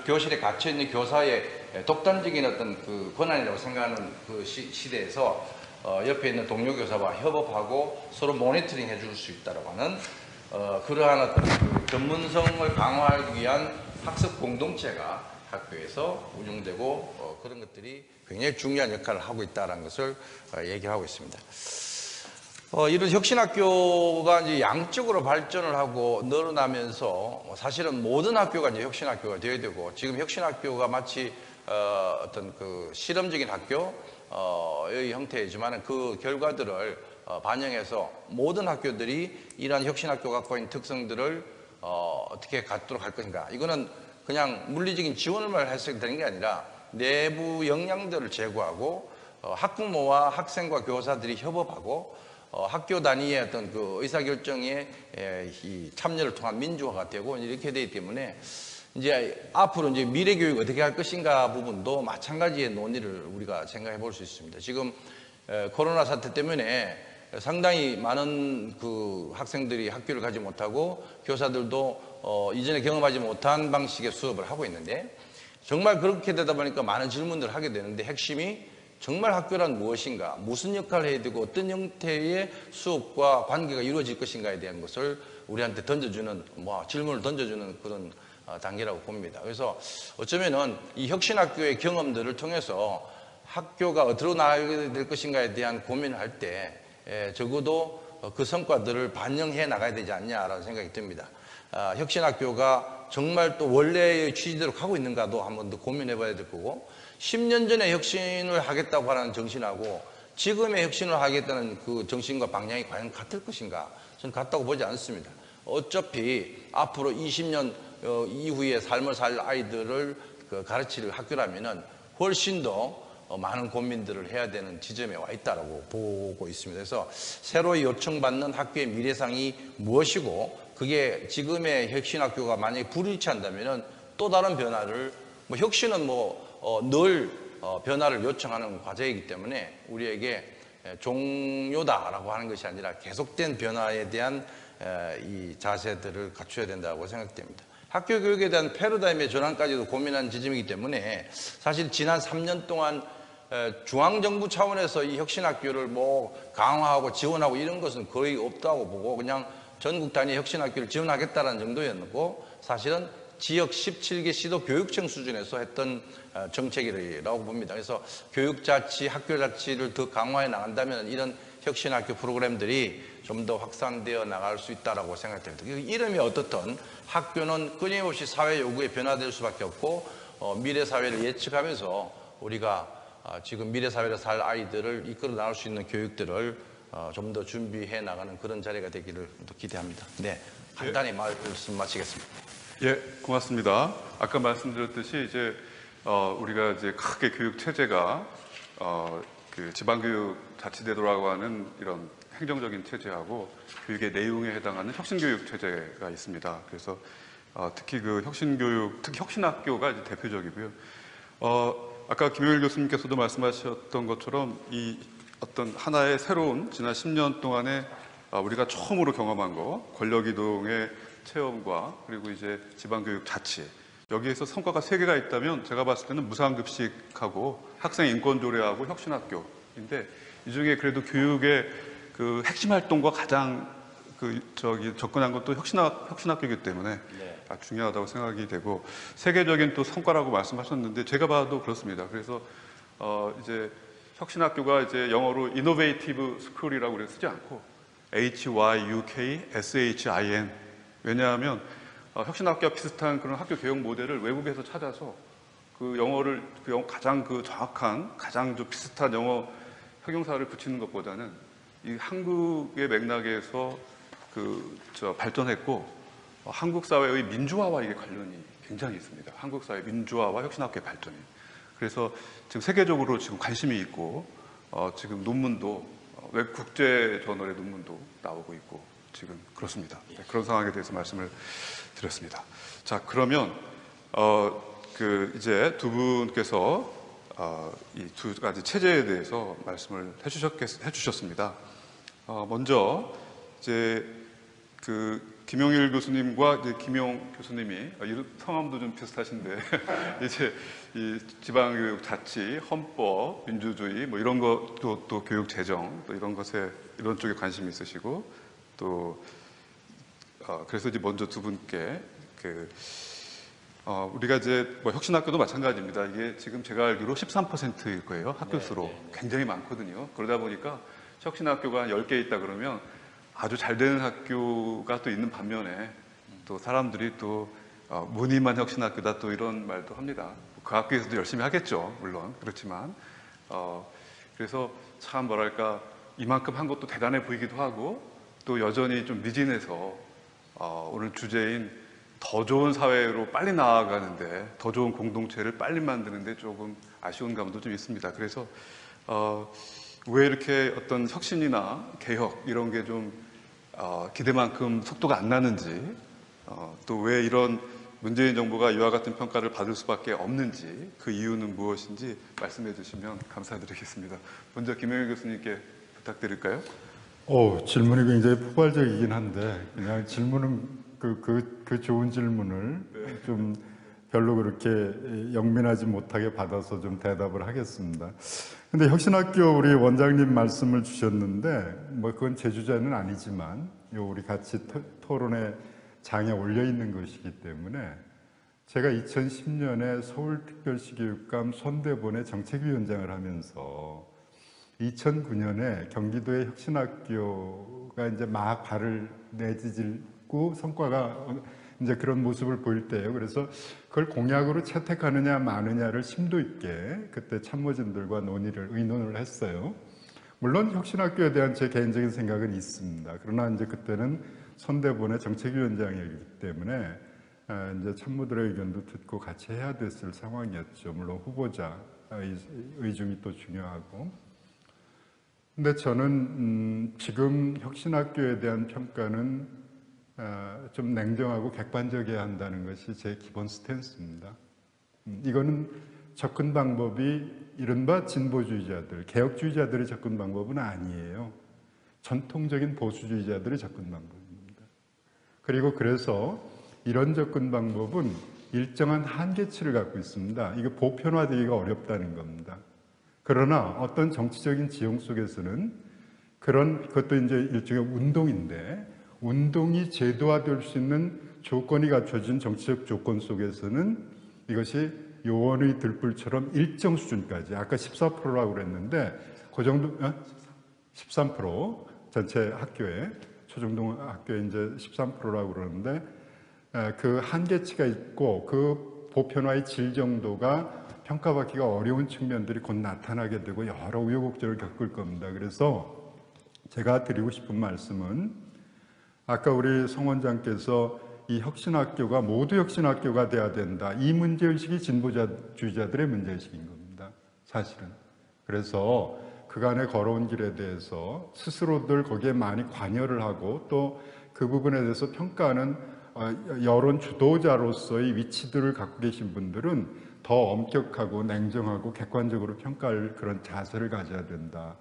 Speaker 3: 교실에 갇혀 있는 교사의 독단적인 어떤 그 권한이라고 생각하는 그 시대에서 옆에 있는 동료 교사와 협업하고 서로 모니터링 해줄 수 있다라고 하는 그러한 어떤 그 전문성을 강화하기 위한 학습 공동체가 학교에서 운영되고 그런 것들이 굉장히 중요한 역할을 하고 있다는 것을 얘기하고 있습니다. 이런 혁신학교가 이제 양적으로 발전을 하고 늘어나면서 사실은 모든 학교가 이제 혁신학교가 되어야 되고 지금 혁신학교가 마치 어떤 그 실험적인 학교의 형태이지만 그 결과들을 반영해서 모든 학교들이 이러한 혁신학교 갖고 있는 특성들을 어떻게 갖도록 할 것인가. 이거는 그냥 물리적인 지원을 해서 되는 게 아니라 내부 역량들을 제고하고 학부모와 학생과 교사들이 협업하고 학교 단위의 어떤 그 의사결정에 이 참여를 통한 민주화가 되고 이렇게 되기 때문에 이제 앞으로 이제 미래 교육 어떻게 할 것인가 부분도 마찬가지의 논의를 우리가 생각해 볼 수 있습니다. 지금 코로나 사태 때문에 상당히 많은 그 학생들이 학교를 가지 못하고 교사들도 이전에 경험하지 못한 방식의 수업을 하고 있는데 정말 그렇게 되다 보니까 많은 질문들을 하게 되는데 핵심이 정말 학교란 무엇인가, 무슨 역할을 해야 되고 어떤 형태의 수업과 관계가 이루어질 것인가에 대한 것을 우리한테 던져주는 질문을 던져주는 그런 단계라고 봅니다. 그래서 어쩌면은 이 혁신학교의 경험들을 통해서 학교가 어디로 나가게 될 것인가에 대한 고민을 할 때 적어도 그 성과들을 반영해 나가야 되지 않냐라는 생각이 듭니다. 혁신학교가 정말 또 원래의 취지대로 가고 있는가도 한번 더 고민해 봐야 될 거고, 10년 전에 혁신을 하겠다고 하는 정신하고 지금의 혁신을 하겠다는 그 정신과 방향이 과연 같을 것인가? 저는 같다고 보지 않습니다. 어차피 앞으로 20년 이후에 삶을 살 아이들을 가르칠 학교라면은 훨씬 더 많은 고민들을 해야 되는 지점에 와 있다고 보고 있습니다. 그래서 새로 요청받는 학교의 미래상이 무엇이고, 그게 지금의 혁신학교가 만약에 불일치한다면은 또 다른 변화를, 혁신은 늘 변화를 요청하는 과제이기 때문에 우리에게 종료다라고 하는 것이 아니라 계속된 변화에 대한 이 자세들을 갖춰야 된다고 생각됩니다. 학교 교육에 대한 패러다임의 전환까지도 고민한 지점이기 때문에 사실 지난 3년 동안 중앙정부 차원에서 이 혁신학교를 강화하고 지원하고 이런 것은 거의 없다고 보고, 그냥 전국 단위 혁신학교를 지원하겠다는 정도였고, 사실은 지역 17개 시도 교육청 수준에서 했던 정책이라고 봅니다. 그래서 교육자치, 학교자치를 더 강화해 나간다면 이런 혁신학교 프로그램들이 좀 더 확산되어 나갈 수 있다고 생각됩니다. 이름이 어떻든 학교는 끊임없이 사회 요구에 변화될 수밖에 없고, 미래 사회를 예측하면서 우리가 지금 미래 사회를 살 아이들을 이끌어 나갈 수 있는 교육들을 좀 더 준비해 나가는 그런 자리가 되기를 기대합니다. 네, 간단히 말씀 마치겠습니다.
Speaker 1: 예, 고맙습니다. 아까 말씀드렸듯이 이제 우리가 이제 크게 교육 체제가 그 지방교육자치제도라고 하는 이런 행정적인 체제하고 교육의 내용에 해당하는 혁신교육 체제가 있습니다. 그래서 특히 그 혁신교육, 특히 혁신학교가 이제 대표적이고요. 아까 김용일 교수님께서도 말씀하셨던 것처럼 이 어떤 하나의 새로운 지난 10년 동안에 우리가 처음으로 경험한 거, 권력이동의 체험과 그리고 이제 지방교육 자치, 여기에서 성과가 3개가 있다면 제가 봤을 때는 무상급식하고 학생 인권조례하고 혁신학교인데, 이 중에 그래도 교육의 그 핵심 활동과 가장 접근한 것도 혁신학교이기 때문에 중요하다고 생각이 되고, 세계적인 또 성과라고 말씀하셨는데 제가 봐도 그렇습니다. 그래서 이제 혁신학교가 이제 영어로 Innovative School이라고 그래 쓰지 않고 HYUKSHIN, 왜냐하면 혁신학교와 비슷한 그런 학교 교육 모델을 외국에서 찾아서 그 영어를 가장 정확한, 가장 좀 비슷한 영어 형용사를 붙이는 것보다는 이 한국의 맥락에서 발전했고, 한국 사회의 민주화와 이게 관련이 굉장히 있습니다. 한국 사회 민주화와 혁신학교의 발전이. 그래서 지금 세계적으로 지금 관심이 있고, 지금 논문도 국제 저널의 논문도 나오고 있고 지금 그렇습니다. 네, 그런 상황에 대해서 말씀을 드렸습니다. 자, 그러면 이제 두 분께서 이 두 가지 체제에 대해서 말씀을 해주셨습니다. 먼저 이제 김용일 교수님과 이제 김용 교수님이 성함도 좀 비슷하신데 이제 이 지방교육 자치, 헌법, 민주주의 이런 것도 또 교육 재정 또 이런 쪽에 관심이 있으시고, 또 그래서 이제 먼저 두 분께 우리가 이제 혁신학교도 마찬가지입니다. 이게 지금 제가 알기로 13%일 거예요. 학교 수로. 굉장히 많거든요. 그러다 보니까 혁신학교가 10개 있다 그러면 아주 잘 되는 학교가 또 있는 반면에 또 사람들이 또 무늬만 혁신학교다 또 이런 말도 합니다. 그 학교에서도 열심히 하겠죠, 물론. 그렇지만 그래서 참 뭐랄까, 이만큼 한 것도 대단해 보이기도 하고, 또 여전히 좀 미진해서 오늘 주제인 더 좋은 사회로 빨리 나아가는데, 더 좋은 공동체를 빨리 만드는데 조금 아쉬운 감도 좀 있습니다. 그래서 왜 이렇게 어떤 혁신이나 개혁 이런 게 좀 기대만큼 속도가 안 나는지, 또 왜 이런 문재인 정부가 이와 같은 평가를 받을 수밖에 없는지, 그 이유는 무엇인지 말씀해 주시면 감사드리겠습니다. 먼저 김용일 교수님께 부탁드릴까요?
Speaker 2: 질문이 굉장히 폭발적이긴 한데, 그냥 질문은 그 좋은 질문을 좀 별로 그렇게 영민하지 못하게 받아서 좀 대답을 하겠습니다. 근데 혁신학교 우리 원장님 말씀을 주셨는데, 그건 제 주제는 아니지만 우리 같이 토론의 장에 올려 있는 것이기 때문에 제가 2010년에 서울특별시 교육감 손대본의 정책위원장을 하면서 2009년에 경기도의 혁신학교가 이제 막 발을 내딛고 성과가 이제 그런 모습을 보일 때예요. 그래서 그걸 공약으로 채택하느냐 마느냐를 심도 있게 그때 참모진들과 의논을 했어요. 물론 혁신학교에 대한 제 개인적인 생각은 있습니다. 그러나 이제 그때는 손대본의 정책위원장이었기 때문에 이제 참모들의 의견도 듣고 같이 해야 됐을 상황이었죠. 물론 후보자 의중이 또 중요하고. 근데 저는 지금 혁신학교에 대한 평가는 좀 냉정하고 객관적이어야 한다는 것이 제 기본 스탠스입니다. 이거는 접근 방법이 이른바 진보주의자들, 개혁주의자들의 접근 방법은 아니에요. 전통적인 보수주의자들의 접근 방법입니다. 그리고 그래서 이런 접근 방법은 일정한 한계치를 갖고 있습니다. 이게 보편화되기가 어렵다는 겁니다. 그러나 어떤 정치적인 지형 속에서는 그것도 이제 일종의 운동인데, 운동이 제도화될 수 있는 조건이 갖춰진 정치적 조건 속에서는 이것이 요원의 들불처럼 일정 수준까지, 아까 14%라고 그랬는데 그 정도, 13% 전체 학교에, 초중등 학교에 이제 13%라고 그러는데 그 한계치가 있고 그 보편화의 질 정도가 평가받기가 어려운 측면들이 곧 나타나게 되고 여러 우여곡절을 겪을 겁니다. 그래서 제가 드리고 싶은 말씀은 아까 우리 성 원장께서 이 혁신학교가 모두 혁신학교가 돼야 된다. 이 문제의식이 진보주의자들의 문제의식인 겁니다. 사실은. 그래서 그간의 걸어온 길에 대해서 스스로들 거기에 많이 관여를 하고 또 그 부분에 대해서 평가하는 여론 주도자로서의 위치들을 갖고 계신 분들은 더 엄격하고 냉정하고 객관적으로 평가할 그런 자세를 가져야 된다.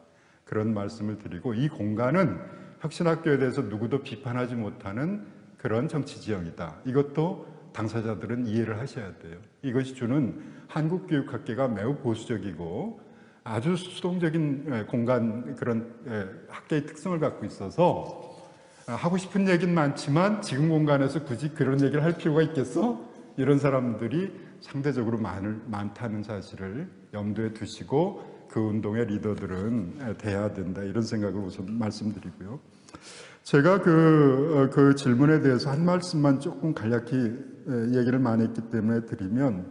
Speaker 2: 그런 말씀을 드리고, 이 공간은 혁신학교에 대해서 누구도 비판하지 못하는 그런 정치 지형이다. 이것도 당사자들은 이해를 하셔야 돼요. 이것이 주는 한국교육학계가 매우 보수적이고 아주 수동적인 공간, 그런 학계의 특성을 갖고 있어서 하고 싶은 얘기는 많지만 지금 공간에서 굳이 그런 얘기를 할 필요가 있겠어? 이런 사람들이 상대적으로 많다는 사실을 염두에 두시고 그 운동의 리더들은 돼야 된다. 이런 생각을 우선 말씀드리고요. 제가 그 질문에 대해서 한 말씀만 조금 간략히 얘기를 많이 했기 때문에 드리면,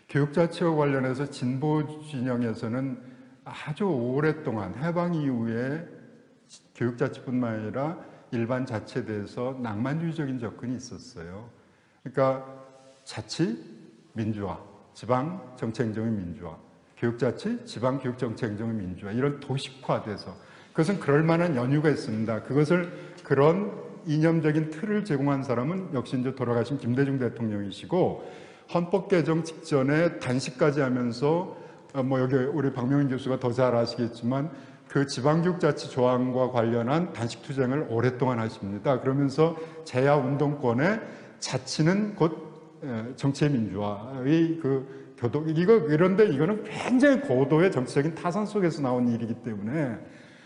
Speaker 2: 교육자치와 관련해서 진보 진영에서는 아주 오랫동안 해방 이후에 교육자치뿐만 아니라 일반 자치에 대해서 낭만주의적인 접근이 있었어요. 그러니까 자치, 민주화, 지방 정치 행정의 민주화, 교육자치, 지방 교육정치 행정의 민주화, 이런 도식화돼서, 그것은 그럴 만한 연유가 있습니다. 그런 이념적인 틀을 제공한 사람은 역시 이제 돌아가신 김대중 대통령이시고, 헌법 개정 직전에 단식까지 하면서 여기 우리 박명인 교수가 더 잘 아시겠지만 그 지방교육자치 조항과 관련한 단식 투쟁을 오랫동안 하십니다. 그러면서 제야 운동권의 자치는 곧 정치의 민주화의 그 교독, 이런데 이거는 굉장히 고도의 정치적인 타산 속에서 나온 일이기 때문에,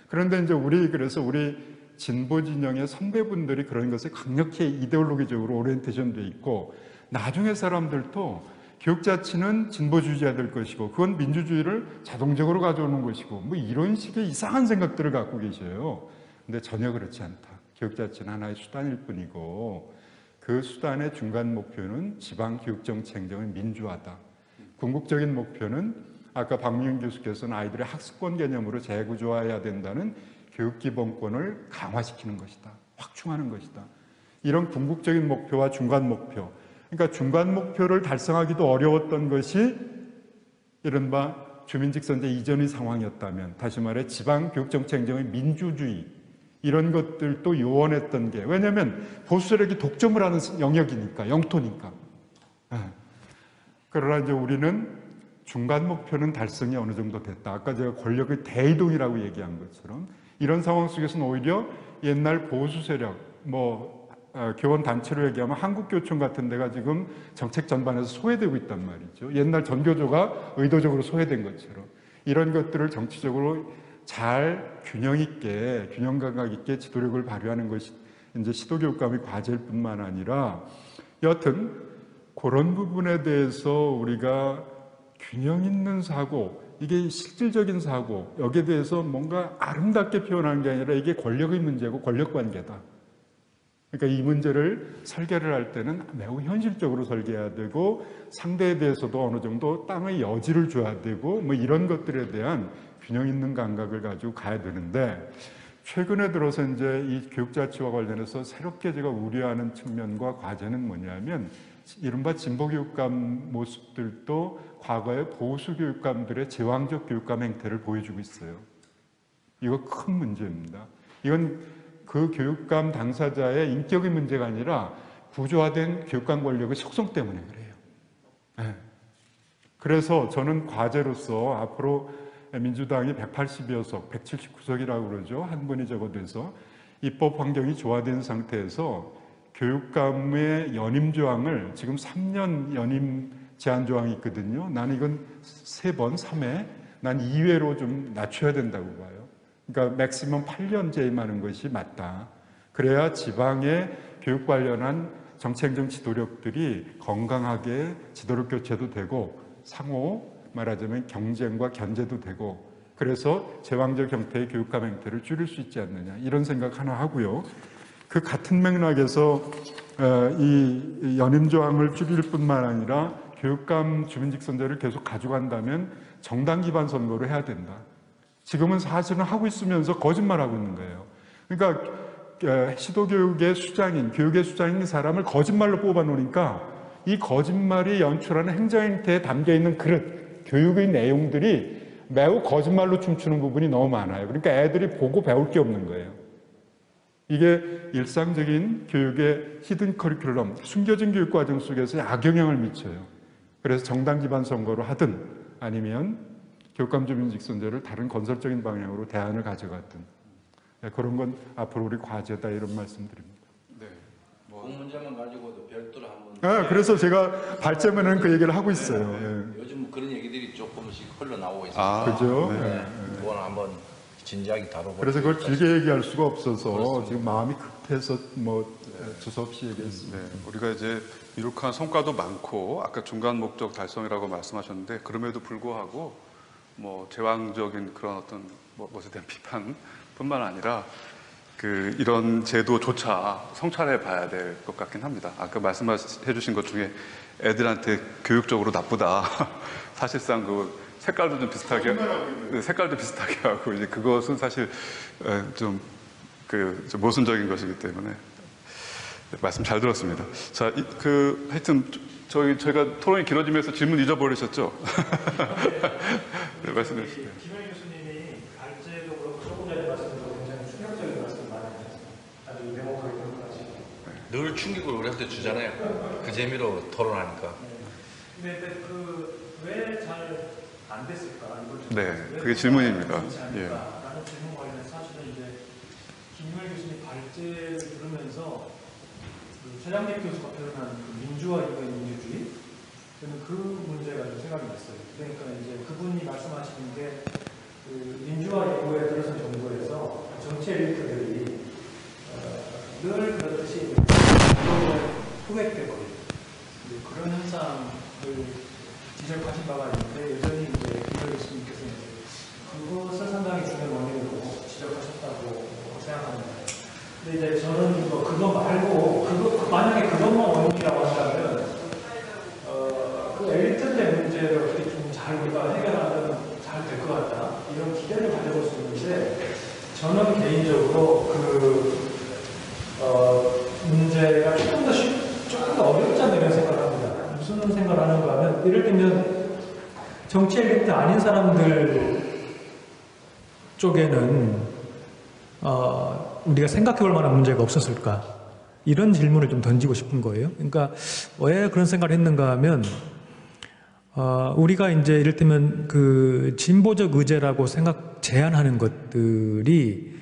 Speaker 2: 그런데 이제 그래서 우리 진보 진영의 선배분들이 그런 것에 강력히 이데올로기적으로 오리엔테이션 돼 있고, 나중에 사람들도 교육자치는 진보주의자들 것이고 그건 민주주의를 자동적으로 가져오는 것이고 이런 식의 이상한 생각들을 갖고 계셔요. 근데 전혀 그렇지 않다. 교육자치는 하나의 수단일 뿐이고 그 수단의 중간 목표는 지방교육정치 행정의 민주화다. 궁극적인 목표는 아까 박민윤 교수께서는 아이들의 학습권 개념으로 재구조화해야 된다는 교육기본권을 강화시키는 것이다. 확충하는 것이다. 이런 궁극적인 목표와 중간 목표, 그러니까 중간 목표를 달성하기도 어려웠던 것이 이른바 주민직선제 이전의 상황이었다면, 다시 말해 지방교육정치 행정의 민주주의, 이런 것들도 요원했던 게, 왜냐하면 보수 세력이 독점을 하는 영역이니까, 영토니까. 그러나 이제 우리는 중간 목표는 달성이 어느 정도 됐다. 아까 제가 권력의 대이동이라고 얘기한 것처럼 이런 상황 속에서는 오히려 옛날 보수 세력, 교원 단체로 얘기하면 한국교총 같은 데가 지금 정책 전반에서 소외되고 있단 말이죠. 옛날 전교조가 의도적으로 소외된 것처럼 이런 것들을 정치적으로 잘 균형 있게, 균형 감각 있게 지도력을 발휘하는 것이 이제 시도교육감의 과제일 뿐만 아니라, 여하튼 그런 부분에 대해서 우리가 균형 있는 사고, 이게 실질적인 사고, 여기에 대해서 뭔가 아름답게 표현하는 게 아니라 이게 권력의 문제고 권력 관계다. 그러니까 이 문제를 설계를 할 때는 매우 현실적으로 설계해야 되고 상대에 대해서도 어느 정도 땅의 여지를 줘야 되고 뭐 이런 것들에 대한 균형 있는 감각을 가지고 가야 되는데, 최근에 들어서 이제 이 교육자치와 관련해서 새롭게 제가 우려하는 측면과 과제는 뭐냐면, 이른바 진보교육감 모습들도 과거의 보수교육감들의 제왕적 교육감 행태를 보여주고 있어요. 이거 큰 문제입니다. 이건 그 교육감 당사자의 인격의 문제가 아니라 구조화된 교육감 권력의 속성 때문에 그래요. 네. 그래서 저는 과제로서 앞으로 민주당이 180여석, 179석이라고 그러죠. 한 분이 적어돼서 입법 환경이 조화된 상태에서 교육감의 연임 조항을, 지금 3년 연임 제한 조항이 있거든요. 나는 이건 3번, 3회, 난 2회로 좀 낮춰야 된다고 봐요. 그러니까 맥시멈 8년 재임하는 것이 맞다. 그래야 지방의 교육 관련한 정책적 지도력들이 건강하게 지도력 교체도 되고 상호 말하자면 경쟁과 견제도 되고, 그래서 제왕적 형태의 교육감 행태를 줄일 수 있지 않느냐, 이런 생각 하나 하고요. 그 같은 맥락에서 이 연임 조항을 줄일 뿐만 아니라 교육감 주민직선제를 계속 가져간다면 정당 기반 선거를 해야 된다. 지금은 사실은 하고 있으면서 거짓말하고 있는 거예요. 그러니까 시도교육의 수장인, 교육의 수장인 사람을 거짓말로 뽑아놓으니까 이 거짓말이 연출하는 행정행태에 담겨있는 그릇, 교육의 내용들이 매우 거짓말로 춤추는 부분이 너무 많아요. 그러니까 애들이 보고 배울 게 없는 거예요. 이게 일상적인 교육의 히든 커리큘럼, 숨겨진 교육 과정 속에서 악영향을 미쳐요. 그래서 정당 기반 선거로 하든 아니면 교육감 주민직선제를 다른 건설적인 방향으로 대안을 가져갔든, 그런 건 앞으로 우리 과제다, 이런 말씀드립니다.
Speaker 1: 네.
Speaker 3: 그 문제만 가지고도 별도로 한번.
Speaker 2: 그래서 제가 발제문은 그 얘기를 하고 있어요. 네.
Speaker 3: 요즘 그런 얘기들이 조금씩 흘러나오고 있습니다.
Speaker 2: 그죠?
Speaker 3: 네. 그건 한번 진지하게 다뤄보고.
Speaker 2: 그래서 그걸 길게 얘기할 수가 없어서 지금 마음이 급해서 뭐 두서없이 얘기했습니다.
Speaker 1: 네, 우리가 이제 이룩한 성과도 많고 아까 중간 목적 달성이라고 말씀하셨는데, 그럼에도 불구하고 뭐 제왕적인 그런 어떤 것에 대한 비판뿐만 아니라 이런 제도조차 성찰해 봐야 될 것 같긴 합니다. 아까 말씀해 주신 것 중에 애들한테 교육적으로 나쁘다. 사실상 색깔도 좀 비슷하게, 색깔도 비슷하게 하고, 이제 그것은 사실 좀 모순적인 것이기 때문에. 말씀 잘 들었습니다. 자, 하여튼 저희가 토론이 길어지면서 질문 잊어버리셨죠? 네, 말씀해 주세요.
Speaker 4: 김현희 교수님이 발제도 그렇고 조금 전에 말씀드린 굉장히 충격적인 말씀을 많이 하셨어요. 아주 명확하게 평가하시고.
Speaker 3: 늘 충격을 우리한테 주잖아요. 그 재미로 토론하니까.
Speaker 4: 네. 근데 왜 잘 안 됐을까?
Speaker 1: 네, 그게 질문입니다. 예.
Speaker 4: 라는 질문 관련해서 사실은 이제 김현희 교수님 발제를 들으면서 최장립 교수가 표현한 민주화 이후의 민주주의, 저는 그 문제가 좀 생각이 났어요. 그러니까 이제 그분이 말씀하시는 게 민주화 이후에 들어선 정부에서 정치 엘리트들이 늘 그렇듯이 소외돼버리는 그런 현상을 지적하신 바가 있는데, 여전히 이제 김 교수님께서는 그것을 상당히 중요한 원인으로 지적하셨다고 생각합니다. 근데 이제 저는 그거 말고, 만약에 그것만 원인이라고 한다면, 그 엘리트들의 문제를 어떻게 좀 잘 우리가 해결하면 잘 될 것 같다, 이런 기대를 가져볼 수 있는데, 저는 개인적으로 문제가 조금 더 어렵지 않나 이런 생각을 합니다. 무슨 생각을 하는가 하면, 예를 들면 정치 엘리트 아닌 사람들 쪽에는 우리가 생각해 볼 만한 문제가 없었을까? 이런 질문을 좀 던지고 싶은 거예요. 그러니까 왜 그런 생각을 했는가 하면, 우리가 이제 이를테면 진보적 의제라고 제안하는 것들이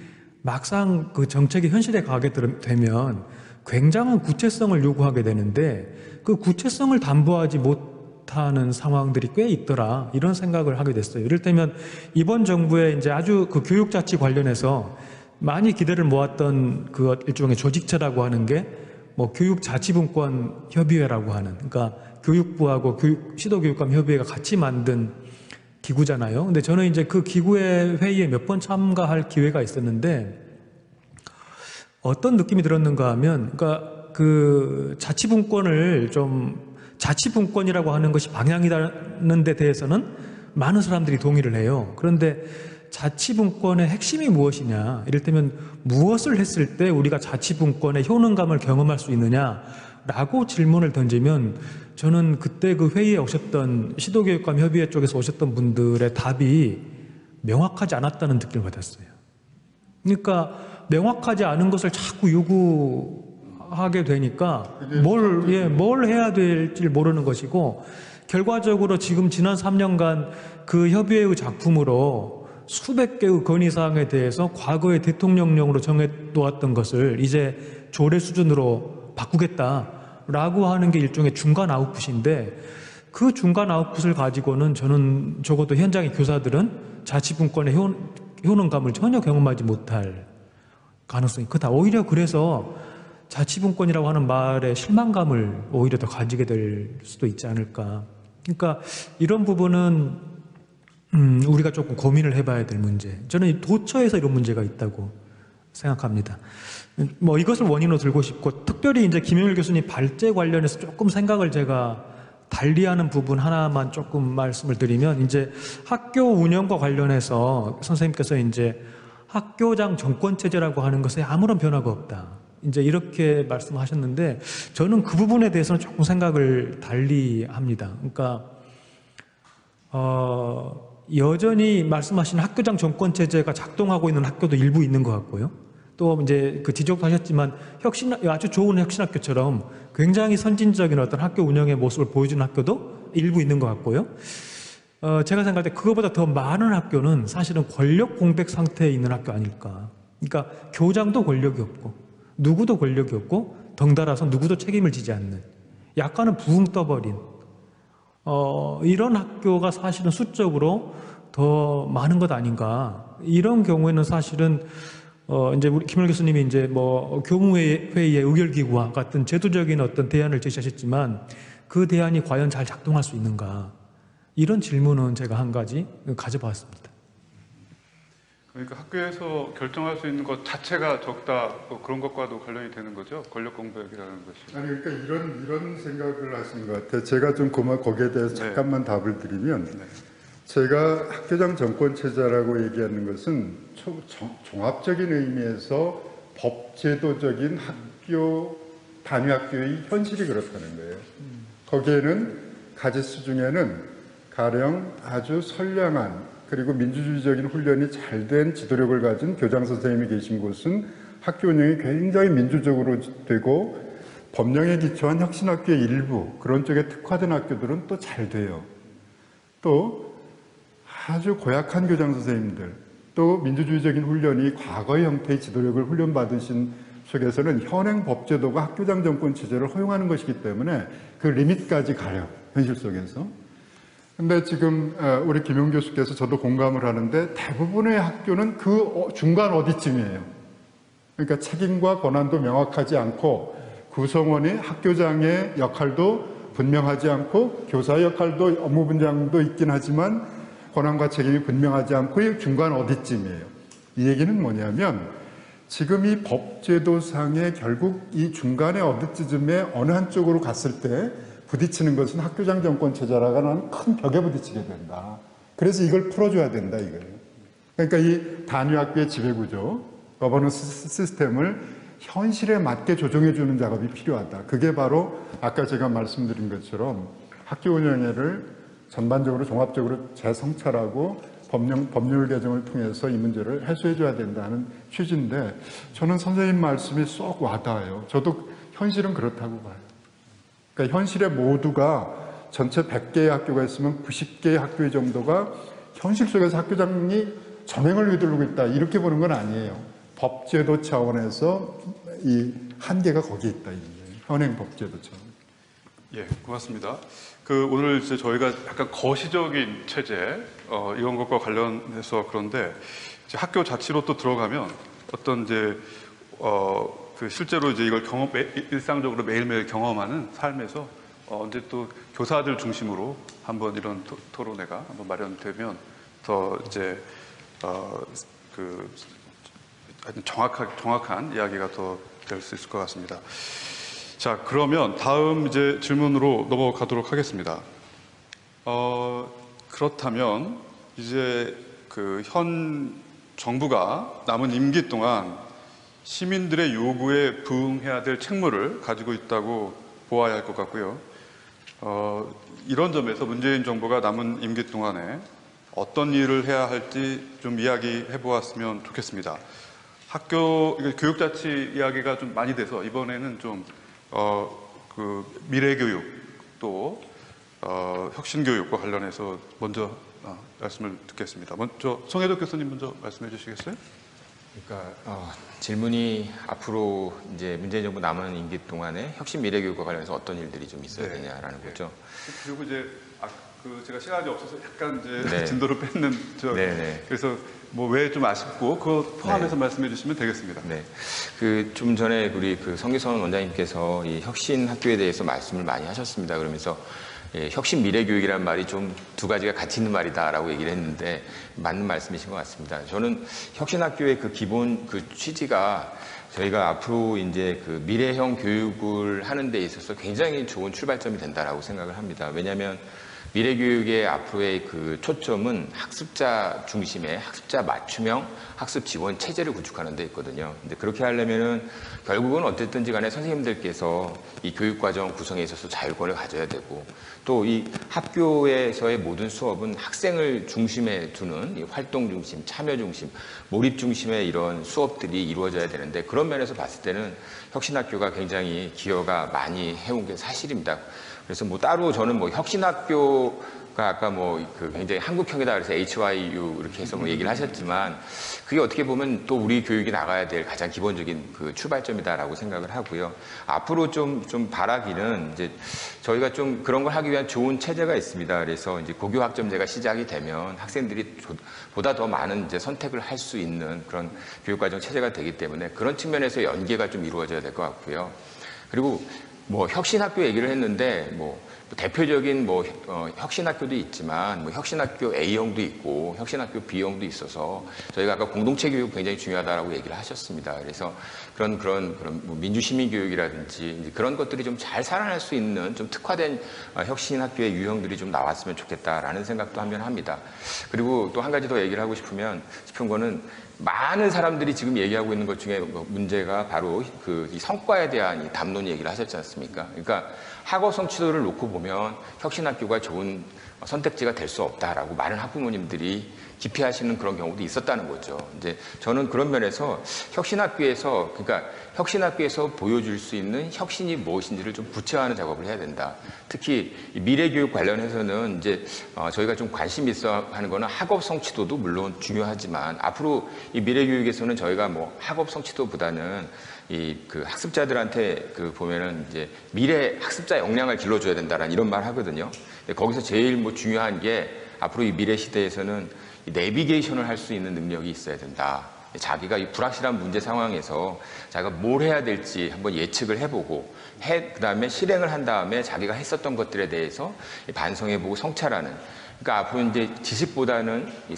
Speaker 4: 막상 정책이 현실에 가게 되면 굉장한 구체성을 요구하게 되는데, 그 구체성을 담보하지 못하는 상황들이 꽤 있더라, 이런 생각을 하게 됐어요. 이를테면 이번 정부의 이제 아주 교육자치 관련해서 많이 기대를 모았던 일종의 조직체라고 하는 게 뭐 교육자치분권 협의회라고 하는, 그러니까 교육부하고 시도교육감 협의회가 같이 만든 기구잖아요. 근데 저는 이제 그 기구의 회의에 몇 번 참가할 기회가 있었는데 어떤 느낌이 들었는가 하면, 그러니까 그 자치분권을 좀, 자치분권이라고 하는 것이 방향이라는 데 대해서는 많은 사람들이 동의를 해요. 그런데 자치분권의 핵심이 무엇이냐, 이를테면 무엇을 했을 때 우리가 자치분권의 효능감을 경험할 수 있느냐라고 질문을 던지면 저는 그때 그 회의에 오셨던 시도교육감 협의회 쪽에서 오셨던 분들의 답이 명확하지 않았다는 느낌을 받았어요. 그러니까 명확하지 않은 것을 자꾸 요구하게 되니까 뭘 해야 될지 모르는 것이고, 결과적으로 지금 지난 3년간 그 협의회의 작품으로 수백 개의 건의사항에 대해서 과거의 대통령령으로 정해놓았던 것을 이제 조례 수준으로 바꾸겠다라고 하는 게 일종의 중간 아웃풋인데, 그 중간 아웃풋을 가지고는 저는 적어도 현장의 교사들은 자치분권의 효능감을 전혀 경험하지 못할 가능성이 크다. 오히려 그래서 자치분권이라고 하는 말에 실망감을 오히려 더 가지게 될 수도 있지 않을까. 그러니까 이런 부분은 우리가 조금 고민을 해봐야 될 문제. 저는 이 도처에서 이런 문제가 있다고 생각합니다. 뭐 이것을 원인으로 들고 싶고, 특별히 이제 김영일 교수님 발제 관련해서 조금 생각을 제가 달리하는 부분 하나만 조금 말씀을 드리면, 이제 학교 운영과 관련해서 선생님께서 이제 학교장 정권 체제라고 하는 것에 아무런 변화가 없다, 이제 이렇게 말씀하셨는데, 저는 그 부분에 대해서는 조금 생각을 달리 합니다. 그러니까 여전히 말씀하신 학교장 정권 체제가 작동하고 있는 학교도 일부 있는 것 같고요. 또 이제 그 지적도 하셨지만 아주 좋은 혁신학교처럼 굉장히 선진적인 어떤 학교 운영의 모습을 보여주는 학교도 일부 있는 것 같고요. 제가 생각할 때 그거보다 더 많은 학교는 사실은 권력 공백 상태에 있는 학교 아닐까. 그러니까 교장도 권력이 없고 누구도 권력이 없고 덩달아서 누구도 책임을 지지 않는, 약간은 붕 떠버린 이런 학교가 사실은 수적으로 더 많은 것 아닌가. 이런 경우에는 사실은 이제 우리 김영일 교수님이 이제 뭐 교무회의의 의결기구와 같은 제도적인 어떤 대안을 제시하셨지만 그 대안이 과연 잘 작동할 수 있는가, 이런 질문은 제가 한 가지 가져봤습니다.
Speaker 1: 그러니까 학교에서 결정할 수 있는 것 자체가 적다, 뭐 그런 것과도 관련이 되는 거죠? 권력 공백이라는 것이.
Speaker 2: 아니, 그러니까 이런 생각을 하시는 것 같아요. 제가 좀 거기에 대해서 잠깐만 답을 드리면, 제가 학교장 정권 체제라고 얘기하는 것은 종합적인 의미에서 법제도적인 학교 단위학교의 현실이 그렇다는 거예요. 거기에는 가지수 중에는 가령 아주 선량한 그리고 민주주의적인 훈련이 잘 된 지도력을 가진 교장 선생님이 계신 곳은 학교 운영이 굉장히 민주적으로 되고 법령에 기초한 혁신학교의 일부, 그런 쪽에 특화된 학교들은 또 잘 돼요. 또 아주 고약한 교장 선생님들, 또 민주주의적인 훈련이 과거의 형태의 지도력을 훈련받으신 속에서는 현행 법제도가 학교장 정권 체제를 허용하는 것이기 때문에 그 리밋까지 가요, 현실 속에서. 근데 지금 우리 김용 교수께서 저도 공감을 하는데, 대부분의 학교는 그 중간 어디쯤이에요. 그러니까 책임과 권한도 명확하지 않고, 구성원이 학교장의 역할도 분명하지 않고, 교사의 역할도 업무 분장도 있긴 하지만 권한과 책임이 분명하지 않고, 이 중간 어디쯤이에요. 이 얘기는 뭐냐면, 지금 이 법제도상에 결국 이 중간에 어디쯤에 어느 한쪽으로 갔을 때 부딪히는 것은 학교장 정권 체제라는 큰 벽에 부딪히게 된다. 그래서 이걸 풀어줘야 된다, 이거예요. 그러니까 이 단위학교의 지배구조, 거버넌스 시스템을 현실에 맞게 조정해주는 작업이 필요하다. 그게 바로 아까 제가 말씀드린 것처럼 학교 운영회를 전반적으로 종합적으로 재성찰하고 법률 개정을 통해서 이 문제를 해소해줘야 된다는 취지인데, 저는 선생님 말씀이 쏙 와닿아요. 저도 현실은 그렇다고 봐요. 그러니까 현실의 모두가 전체 100개의 학교가 있으면 90개의 학교 정도가 현실 속에서 학교장이 점행을 휘두르고 있다, 이렇게 보는 건 아니에요. 법제도 차원에서 이 한계가 거기에 있다, 현행 법제도처럼.
Speaker 1: 예, 고맙습니다. 오늘 이제 저희가 약간 거시적인 체제, 이런 것과 관련해서 그런데, 이제 학교 자치로 또 들어가면 어떤 이제, 그 실제로 이제 이걸 일상적으로 매일매일 경험하는 삶에서 언제 또 교사들 중심으로 한번 이런 토론회가 한번 마련되면 더 이제 그 정확한 이야기가 더 될 수 있을 것 같습니다. 자, 그러면 다음 이제 질문으로 넘어가도록 하겠습니다. 그렇다면 이제 그 현 정부가 남은 임기 동안 시민들의 요구에 부응해야 될 책무를 가지고 있다고 보아야 할 것 같고요. 이런 점에서 문재인 정부가 남은 임기 동안에 어떤 일을 해야 할지 좀 이야기해 보았으면 좋겠습니다. 교육자치 이야기가 좀 많이 돼서 이번에는 좀, 그 미래교육 또, 혁신교육과 관련해서 먼저 말씀을 듣겠습니다. 먼저 송혜덕 교수님 먼저 말씀해 주시겠어요?
Speaker 5: 그러니까 질문이 앞으로 이제 문재인 정부 남은 임기 동안에 혁신 미래교육과 관련해서 어떤 일들이 좀 있어야 되냐라는 거죠.
Speaker 1: 그리고 이제 제가 시간이 없어서 약간 이제
Speaker 5: 네.
Speaker 1: 진도를 뺏는 그래서 뭐 왜 좀 아쉽고 그거 포함해서 말씀해 주시면 되겠습니다.
Speaker 5: 네. 좀 전에 우리 성기선 원장님께서 이 혁신 학교에 대해서 말씀을 많이 하셨습니다. 그러면서 혁신 미래교육이라는 말이 좀 두 가지가 같이 있는 말이다라고 얘기를 했는데 맞는 말씀이신 것 같습니다. 저는 혁신학교의 기본 취지가 저희가 앞으로 이제 미래형 교육을 하는 데 있어서 굉장히 좋은 출발점이 된다라고 생각을 합니다. 왜냐하면 미래교육의 앞으로의 초점은 학습자 중심의 학습자 맞춤형 학습 지원 체제를 구축하는 데 있거든요. 근데 그렇게 하려면은 결국은 어쨌든지 간에 선생님들께서 이 교육과정 구성에 있어서 자율권을 가져야 되고 또 이 학교에서의 모든 수업은 학생을 중심에 두는 이 활동 중심, 참여 중심, 몰입 중심의 이런 수업들이 이루어져야 되는데 그런 면에서 봤을 때는 혁신학교가 굉장히 기여가 많이 해온 게 사실입니다. 그래서 따로 저는 혁신학교가 아까 굉장히 한국형이다 그래서 HYU 이렇게 해서 얘기를 하셨지만 그게 어떻게 보면 또 우리 교육이 나가야 될 가장 기본적인 출발점이다라고 생각을 하고요. 앞으로 좀 바라기는 이제 저희가 좀 그런 걸 하기 위한 좋은 체제가 있습니다. 그래서 이제 고교학점제가 시작이 되면 학생들이 보다 더 많은 이제 선택을 할 수 있는 그런 교육과정 체제가 되기 때문에 그런 측면에서 연계가 좀 이루어져야 될 것 같고요. 그리고 혁신학교 얘기를 했는데 대표적인 혁신학교도 있지만 혁신학교 A형도 있고 혁신학교 B형도 있어서 저희가 아까 공동체 교육 굉장히 중요하다라고 얘기를 하셨습니다. 그래서 그런 민주시민 교육이라든지 그런 것들이 좀 잘 살아날 수 있는 좀 특화된 혁신학교의 유형들이 좀 나왔으면 좋겠다라는 생각도 한편 합니다. 그리고 또 한 가지 더 얘기를 하고 싶은 거는 많은 사람들이 지금 얘기하고 있는 것 중에 문제가 바로 이 성과에 대한 이 담론 얘기를 하셨지 않습니까? 그러니까 학업 성취도를 놓고 보면 혁신학교가 좋은 선택지가 될 수 없다라고 많은 학부모님들이 기피하시는 그런 경우도 있었다는 거죠. 이제 저는 그런 면에서 혁신학교에서 보여줄 수 있는 혁신이 무엇인지를 좀 구체화하는 작업을 해야 된다. 특히 미래교육 관련해서는 이제 저희가 좀 관심 있어 하는 거는 학업 성취도도 물론 중요하지만 앞으로 이 미래교육에서는 저희가 학업 성취도보다는 학습자들한테 보면은 이제 미래 학습자 역량을 길러줘야 된다라는 이런 말 하거든요. 근데 거기서 제일 중요한 게 앞으로 이 미래 시대에서는 이 내비게이션을 할 수 있는 능력이 있어야 된다. 자기가 이 불확실한 문제 상황에서 자기가 뭘 해야 될지 한번 예측을 해보고 그다음에 실행을 한 다음에 자기가 했었던 것들에 대해서 반성해보고 성찰하는. 그러니까 앞으로 이제 지식보다는 이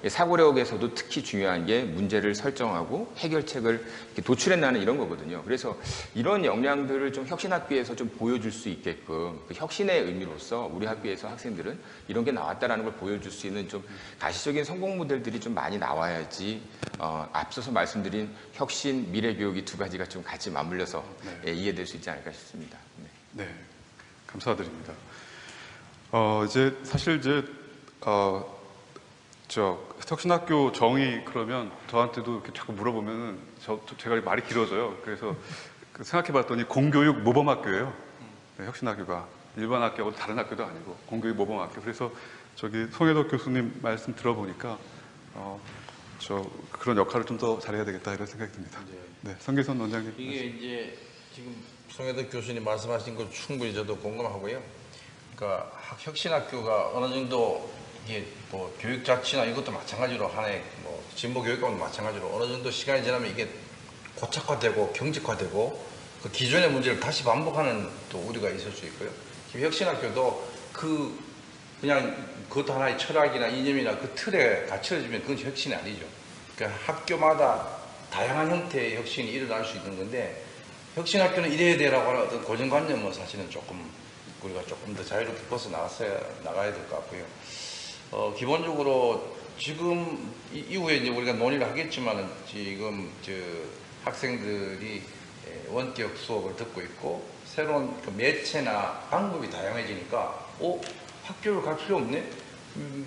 Speaker 5: 사고력에서도 특히 중요한 게 문제를 설정하고 해결책을 도출해내는 이런 거거든요. 그래서 이런 역량들을 좀 혁신학교에서 좀 보여줄 수 있게끔 혁신의 의미로서 우리 학교에서 학생들은 이런 게 나왔다라는 걸 보여줄 수 있는 좀 가시적인 성공 모델들이 좀 많이 나와야지 앞서서 말씀드린 혁신, 미래교육이 두 가지가 좀 같이 맞물려서 이해될 수 있지 않을까 싶습니다.
Speaker 1: 네, 감사드립니다. 사실 혁신학교 정의 그러면 저한테도 이렇게 자꾸 물어보면은 제가 말이 길어져요. 그래서 생각해봤더니 공교육 모범학교예요. 네, 혁신학교가 일반 학교하고 다른 학교도 아니고 공교육 모범학교. 그래서 송혜덕 교수님 말씀 들어보니까 그런 역할을 좀 더 잘해야 되겠다 이런 생각이 듭니다. 네, 성기선 원장님.
Speaker 3: 이게 이제 지금 송혜덕 교수님 말씀하신 거 충분히 저도 공감하고요. 그러니까 혁신학교가 어느 정도 이게 교육 자치나 이것도 마찬가지로 하나의 진보 교육과도 마찬가지로 어느 정도 시간이 지나면 이게 고착화되고 경직화되고 그 기존의 문제를 다시 반복하는 또 우려가 있을 수 있고요. 지금 혁신학교도 그냥 그것도 하나의 철학이나 이념이나 그 틀에 갇혀지면 그건 혁신이 아니죠. 그러니까 학교마다 다양한 형태의 혁신이 일어날 수 있는 건데 혁신학교는 이래야 돼라고 하는 어떤 고정관념은 사실은 우리가 조금 더 자유롭게 나가야 될 것 같고요. 기본적으로 지금 이후에 이제 우리가 논의를 하겠지만은 지금 학생들이 원격 수업을 듣고 있고 새로운 그 매체나 방법이 다양해지니까 학교를 갈 필요 없네?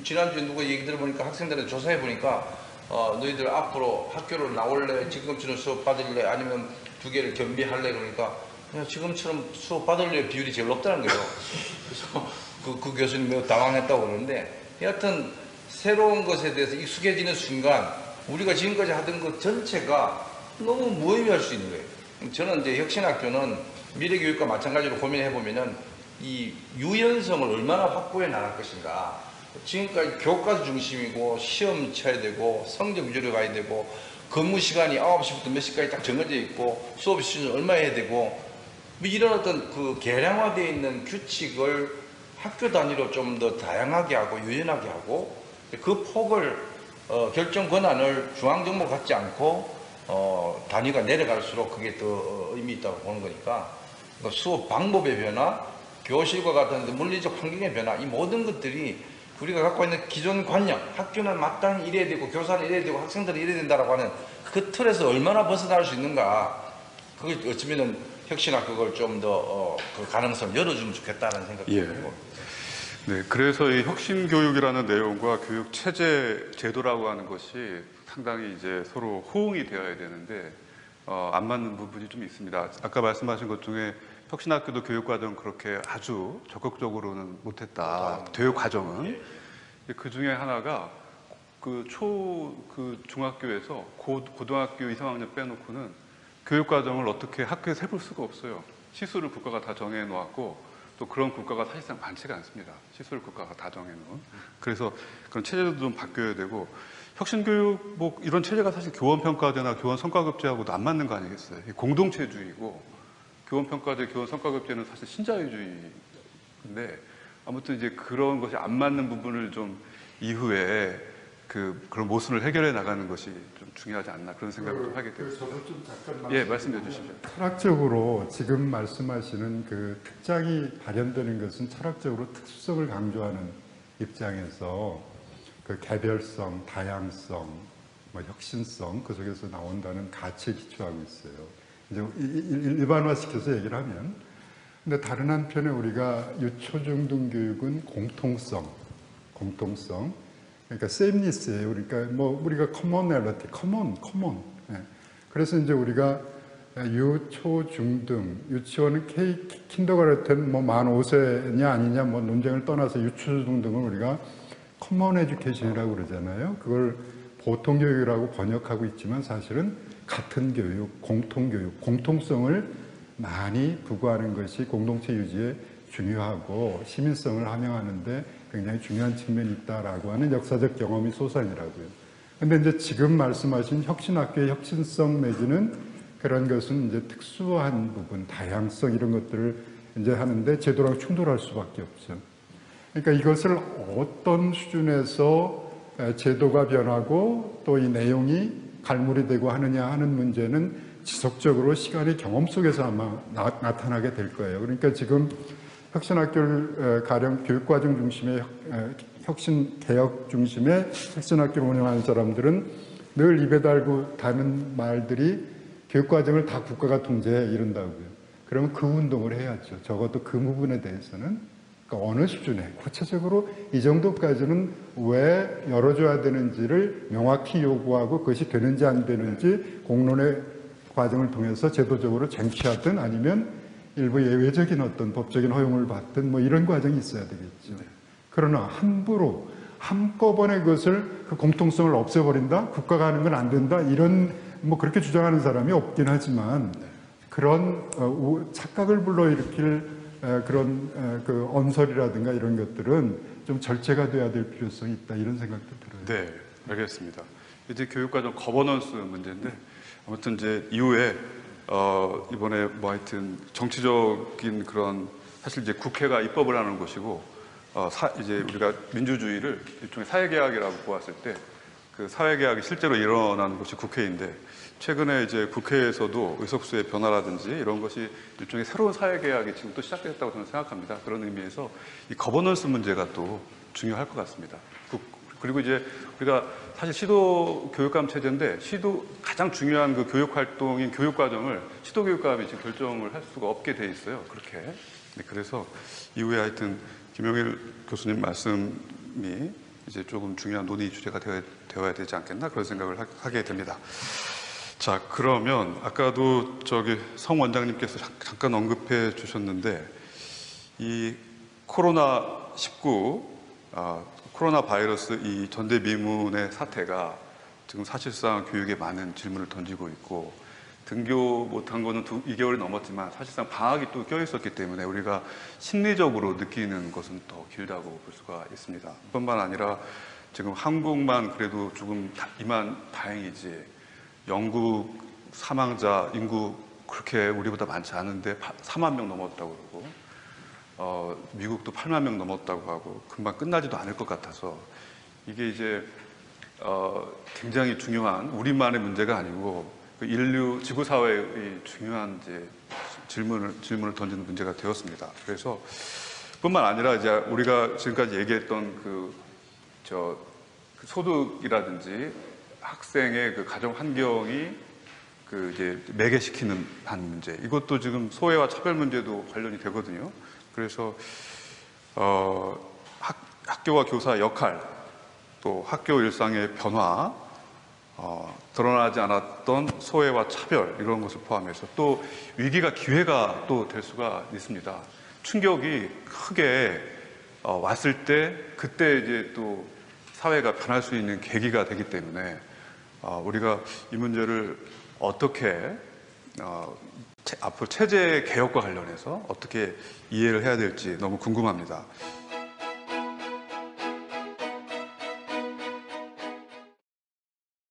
Speaker 3: 지난주에 누가 얘기 들어보니까 학생들한테 조사해 보니까 너희들 앞으로 학교를 나올래? 지금처럼 수업 받을래? 아니면 2개를 겸비할래? 그러니까 그냥 지금처럼 수업 받을래 비율이 제일 높다는 거예요. 그래서 그 교수님 매우 당황했다고 그러는데 여하튼 새로운 것에 대해서 익숙해지는 순간 우리가 지금까지 하던 것 전체가 너무 무의미할 수 있는 거예요. 저는 이제 혁신학교는 미래교육과 마찬가지로 고민해 보면은 이 유연성을 얼마나 확보해 나갈 것인가. 지금까지 교과 중심이고 시험 쳐야 되고 성적 위주로 가야 되고 근무 시간이 9시부터 몇 시까지 딱 정해져 있고 수업 시간을 얼마 해야 되고 뭐 이런 어떤 그 계량화되어 있는 규칙을 학교 단위로 좀 더 다양하게 하고 유연하게 하고 그 폭을 결정 권한을 중앙정부 갖지 않고 단위가 내려갈수록 그게 더 의미 있다고 보는 거니까 수업 방법의 변화, 교실과 같은 물리적 환경의 변화 이 모든 것들이 우리가 갖고 있는 기존 관념 학교는 마땅히 이래야 되고 교사는 이래야 되고 학생들은 이래야 된다라고 하는 그 틀에서 얼마나 벗어날 수 있는가 그게 어쩌면은 혁신학교 그걸 좀 더 그 가능성을 열어주면 좋겠다는 생각이 들고
Speaker 1: 네, 그래서 이 혁신교육이라는 내용과 교육 체제 제도라고 하는 것이 상당히 이제 서로 호응이 되어야 되는데 안 맞는 부분이 좀 있습니다. 아까 말씀하신 것 중에 혁신학교도 교육과정 그렇게 아주 적극적으로는 못했다. 교육 과정은 그 중에 하나가 그 중학교에서 고등학교 2, 3학년 빼놓고는 교육과정을 어떻게 학교에서 해볼 수가 없어요. 시수를 국가가 다 정해놓았고 또 그런 국가가 사실상 많지가 않습니다. 시술 국가가 다 정해놓은. 그래서 그런 체제도 좀 바뀌어야 되고 혁신교육 뭐 이런 체제가 사실 교원평가제나 교원성과급제하고도 안 맞는 거 아니겠어요? 공동체주의고 교원평가제, 교원성과급제는 사실 신자유주의인데 아무튼 이제 그런 것이 안 맞는 부분을 좀 이후에 그런 모순을 해결해 나가는 것이 좀 중요하지 않나 그런 생각을 좀 하게 되었습니다.
Speaker 2: 저도 좀 잠깐
Speaker 1: 예, 말씀해 주시죠.
Speaker 2: 철학적으로 지금 말씀하시는 그 특장이 발현되는 것은 철학적으로 특수성을 강조하는 입장에서 그 개별성, 다양성, 뭐 혁신성 그 속에서 나온다는 가치에 기초하고 있어요. 이제 일반화시켜서 얘기를 하면, 근데 다른 한편에 우리가 유초중등 교육은 공통성. 그러니까 sameness예요. 그러니까 뭐 우리가 commonality, common. 예. 그래서 이제 우리가 유초중등, 유치원은 킨더가르텐 뭐 만 5세냐 아니냐 뭐 논쟁을 떠나서 유초중등은 우리가 커먼 에듀케이션이라고 그러잖아요. 그걸 보통 교육이라고 번역하고 있지만 사실은 같은 교육, 공통교육, 공통성을 많이 부과하는 것이 공동체 유지에 중요하고 시민성을 함양하는데 굉장히 중요한 측면이 있다라고 하는 역사적 경험이 소산이라고요. 근데 이제 지금 말씀하신 혁신학교의 혁신성 내지는 그런 것은 이제 특수한 부분, 다양성 이런 것들을 이제 하는데 제도랑 충돌할 수밖에 없죠. 그러니까 이것을 어떤 수준에서 제도가 변하고 또 이 내용이 갈무리 되고 하느냐 하는 문제는 지속적으로 시간의 경험 속에서 아마 나타나게 될 거예요. 그러니까 지금 혁신학교를 가령 교육과정 중심의 혁신개혁 중심의 혁신학교를 운영하는 사람들은 늘 입에 달고 다는 말들이 교육과정을 다 국가가 통제해 이른다고요. 그러면 그 운동을 해야죠. 적어도 그 부분에 대해서는 그러니까 어느 수준에 구체적으로 이 정도까지는 왜 열어줘야 되는지를 명확히 요구하고 그것이 되는지 안 되는지 공론의 과정을 통해서 제도적으로 쟁취하든 아니면 일부 예외적인 어떤 법적인 허용을 받든 뭐 이런 과정이 있어야 되겠죠. 그러나 함부로 한꺼번에 그것을 그 공통성을 없애버린다? 국가가 하는 건 안 된다? 이런 뭐 그렇게 주장하는 사람이 없긴 하지만 그런 착각을 불러일으킬 그런 그 언설이라든가 이런 것들은 좀 절제가 돼야 될 필요성이 있다 이런 생각도 들어요.
Speaker 1: 네. 알겠습니다. 이제 교육과정 거버넌스 문제인데 아무튼 이제 이후에 이번에 뭐 하여튼 정치적인 그런 사실 이제 국회가 입법을 하는 곳이고 이제 우리가 민주주의를 일종의 사회개혁이라고 보았을 때 그 사회개혁이 실제로 일어나는 곳이 국회인데 최근에 이제 국회에서도 의석수의 변화라든지 이런 것이 일종의 새로운 사회개혁이 지금 또 시작됐다고 저는 생각합니다. 그런 의미에서 이 거버넌스 문제가 또 중요할 것 같습니다. 그리고 이제 우리가 사실 시도 교육감 체제인데 가장 중요한 그 교육 활동인 교육 과정을 시도 교육감이 지금 결정을 할 수가 없게 돼 있어요. 그렇게. 네, 그래서 이후에 하여튼 김용일 교수님 말씀이 이제 조금 중요한 논의 주제가 되어야 되지 않겠나 그런 생각을 하게 됩니다. 자, 그러면 아까도 성 원장님께서 잠깐 언급해 주셨는데 이 코로나19 코로나 바이러스 이 전대미문의 사태가 지금 사실상 교육에 많은 질문을 던지고 있고 등교 못한 거는 2개월이 넘었지만 사실상 방학이 또 껴있었기 때문에 우리가 심리적으로 느끼는 것은 더 길다고 볼 수가 있습니다. 뿐만 아니라 지금 한국만 그래도 조금 이만 다행이지 영국 사망자 인구 그렇게 우리보다 많지 않은데 4만 명 넘었다고 그러고 미국도 8만 명 넘었다고 하고 금방 끝나지도 않을 것 같아서 이게 이제 굉장히 중요한 우리만의 문제가 아니고 그 인류 지구사회의 중요한 이제 질문을 던지는 문제가 되었습니다. 그래서 뿐만 아니라 이제 우리가 지금까지 얘기했던 그 소득이라든지 학생의 그 가정 환경이 그 이제 매개시키는 한 문제 이것도 지금 소외와 차별 문제도 관련이 되거든요. 그래서 학교와 교사의 역할 또 학교 일상의 변화 드러나지 않았던 소외와 차별 이런 것을 포함해서 또 위기가 기회가 또 될 수가 있습니다. 충격이 크게 왔을 때 그때 이제 또 사회가 변할 수 있는 계기가 되기 때문에 우리가 이 문제를 어떻게 앞으로 체제 개혁과 관련해서 어떻게 이해를 해야 될지 너무 궁금합니다.